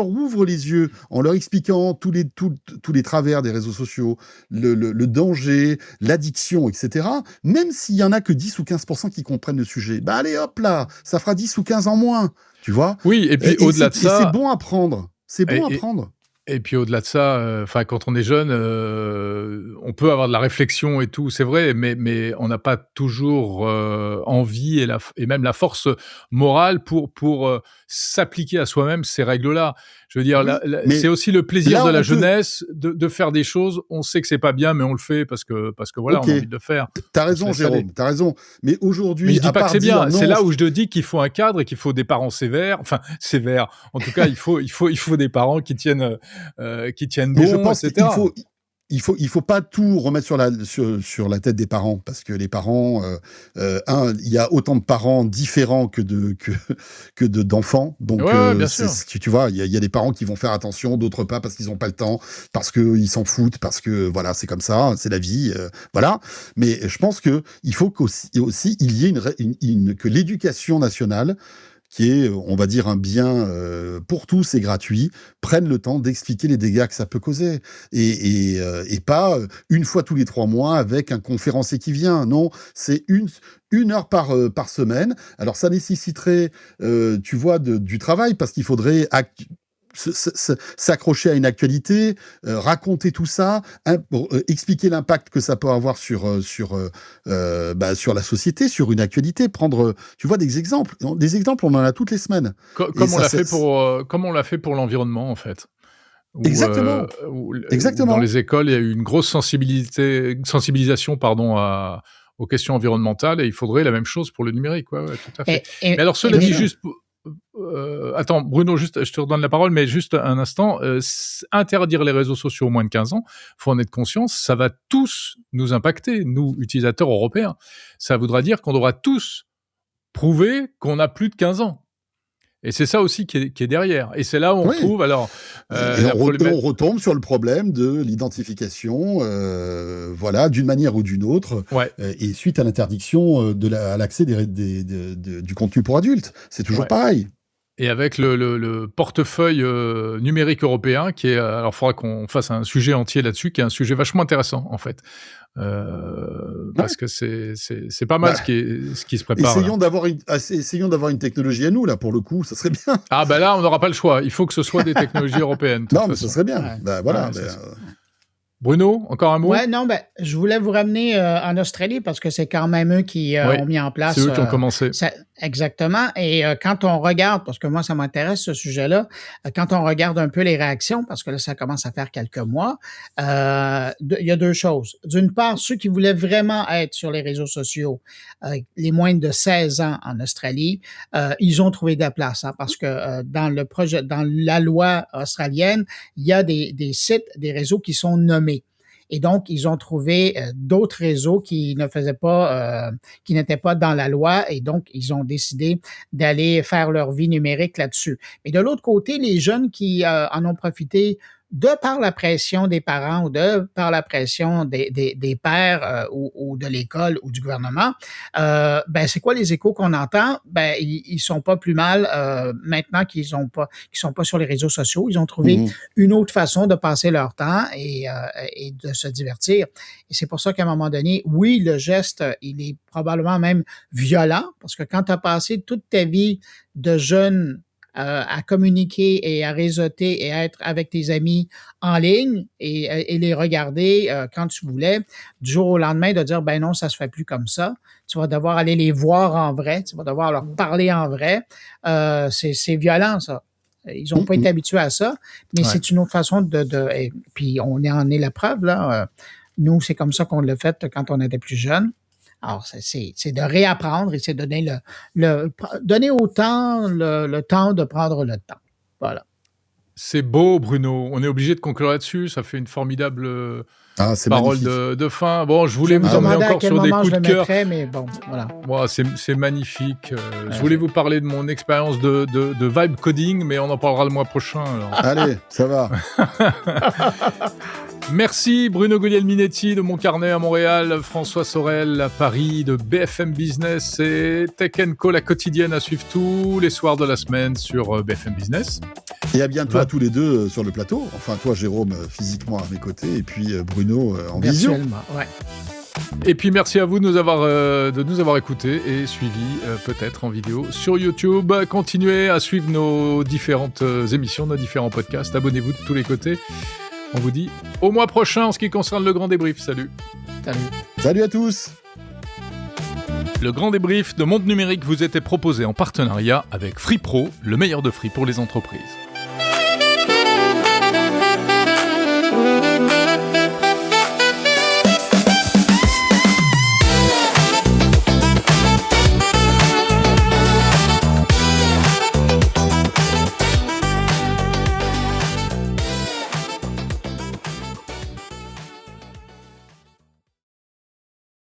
ouvres les yeux en leur expliquant tous les travers des réseaux sociaux, le danger, l'addiction, etc., même s'il y en a que 10 ou 15% qui comprennent le sujet, allez hop là, ça fera 10 ou 15 en moins, tu vois? Oui, et puis au-delà de ça... Et c'est bon à prendre. Et puis au-delà de ça, quand on est jeune, on peut avoir de la réflexion et tout, c'est vrai, mais on n'a pas toujours envie et même la force morale pour s'appliquer à soi-même ces règles-là. Je veux dire, c'est aussi le plaisir de la jeunesse de faire des choses. On sait que c'est pas bien, mais on le fait parce que voilà, on a envie de le faire. T'as raison, Jérôme, t'as raison. Mais aujourd'hui, mais je dis pas que c'est bien. C'est là où je te dis qu'il faut un cadre et qu'il faut des parents sévères. Enfin, sévères. En tout cas, il faut des parents qui tiennent bon, mais je pense etc. Il faut pas tout remettre sur la tête des parents, parce que les parents, il y a autant de parents différents que d'enfants. Donc, bien sûr. Tu vois, il y a des parents qui vont faire attention, d'autres pas parce qu'ils n'ont pas le temps, parce qu'ils s'en foutent, parce que voilà, c'est comme ça, c'est la vie, voilà. Mais je pense que il faut aussi il y ait que l'éducation nationale, qui est, on va dire, un bien pour tous et gratuit, prennent le temps d'expliquer les dégâts que ça peut causer. Et pas une fois tous les 3 mois avec un conférencier qui vient. Non, c'est une heure par semaine. Alors, ça nécessiterait, tu vois, du travail, parce qu'il faudrait s'accrocher à une actualité, raconter tout ça, expliquer l'impact que ça peut avoir sur la société, sur une actualité, prendre, tu vois, des exemples. Des exemples, on en a toutes les semaines. Comme on l'a fait pour l'environnement, en fait. Exactement. Exactement. Dans les écoles, il y a eu une grosse sensibilisation, aux questions environnementales, et il faudrait la même chose pour le numérique. Ouais, tout à fait. Mais alors, cela dit, juste... attends, Bruno, juste, je te redonne la parole, mais juste un instant. Interdire les réseaux sociaux aux moins de 15 ans, faut en être conscient, ça va tous nous impacter, nous, utilisateurs européens. Ça voudra dire qu'on devra tous prouver qu'on a plus de 15 ans. Et c'est ça aussi qui est derrière. Et c'est là où on retrouve, alors... on retombe sur le problème de l'identification, d'une manière ou d'une autre, et suite à l'interdiction à l'accès du contenu pour adultes. C'est toujours pareil. Et avec le portefeuille numérique européen, qui est... Alors, il faudra qu'on fasse un sujet entier là-dessus, qui est un sujet vachement intéressant, en fait. Parce que c'est pas mal ce qui se prépare. Essayons d'avoir une technologie à nous, là, pour le coup, ça serait bien. Ah, là, on n'aura pas le choix. Il faut que ce soit des technologies européennes. Non, mais ça serait bien. Voilà. Bruno, encore un mot? Ouais, non, je voulais vous ramener en Australie parce que c'est quand même eux qui ont mis en place. C'est eux qui ont commencé. Exactement. Et quand on regarde, parce que moi, ça m'intéresse ce sujet-là, quand on regarde un peu les réactions, parce que là, ça commence à faire quelques mois, il y a 2 choses. D'une part, ceux qui voulaient vraiment être sur les réseaux sociaux, les moins de 16 ans en Australie, ils ont trouvé de la place, parce que dans la loi australienne, il y a des sites, des réseaux qui sont nommés. Et donc, ils ont trouvé d'autres réseaux qui ne faisaient pas, qui n'étaient pas dans la loi. Et donc, ils ont décidé d'aller faire leur vie numérique là-dessus. Mais de l'autre côté, les jeunes qui en ont profité de par la pression des parents ou de par la pression des pères ou de l'école ou du gouvernement, ben c'est quoi les échos qu'on entend? Ben ils sont pas plus mal maintenant qu'ils sont pas sur les réseaux sociaux. Ils ont trouvé une autre façon de passer leur temps et de se divertir. Et c'est pour ça qu'à un moment donné, oui, le geste, il est probablement même violent parce que quand tu as passé toute ta vie de jeune à communiquer et à réseauter et à être avec tes amis en ligne et les regarder quand tu voulais, du jour au lendemain de dire, ben non, ça se fait plus comme ça. Tu vas devoir aller les voir en vrai, tu vas devoir leur parler en vrai. C'est violent, ça. Ils n'ont pas été habitués à ça, mais c'est une autre façon et puis on en est la preuve, là. Nous, c'est comme ça qu'on l'a fait quand on était plus jeunes. Alors, c'est de réapprendre et c'est donner donner au temps le temps de prendre le temps. Voilà. C'est beau, Bruno. On est obligé de conclure là-dessus. Ça fait une formidable parole de fin. Bon, je voulais vous emmener encore sur des coups de cœur. Mais bon, voilà. Wow, c'est magnifique. Je voulais vous parler de mon expérience de vibe coding, mais on en parlera le mois prochain. Alors. Allez, ça va. Merci Bruno Guglielminetti de Mon Carnet à Montréal, François Sorel à Paris, de BFM Business et Tech & Co, la quotidienne à suivre tous les soirs de la semaine sur BFM Business. Et à bientôt à tous les deux sur le plateau. Enfin, toi, Jérôme, physiquement à mes côtés, et puis Bruno en visio. Ouais. Et puis merci à vous de nous avoir écoutés et suivis peut-être en vidéo sur YouTube. Continuez à suivre nos différentes émissions, nos différents podcasts. Abonnez-vous de tous les côtés. On vous dit au mois prochain en ce qui concerne le Grand Débrief. Salut. Salut à tous. Le Grand Débrief de Monde Numérique vous était proposé en partenariat avec Free Pro, le meilleur de Free pour les entreprises.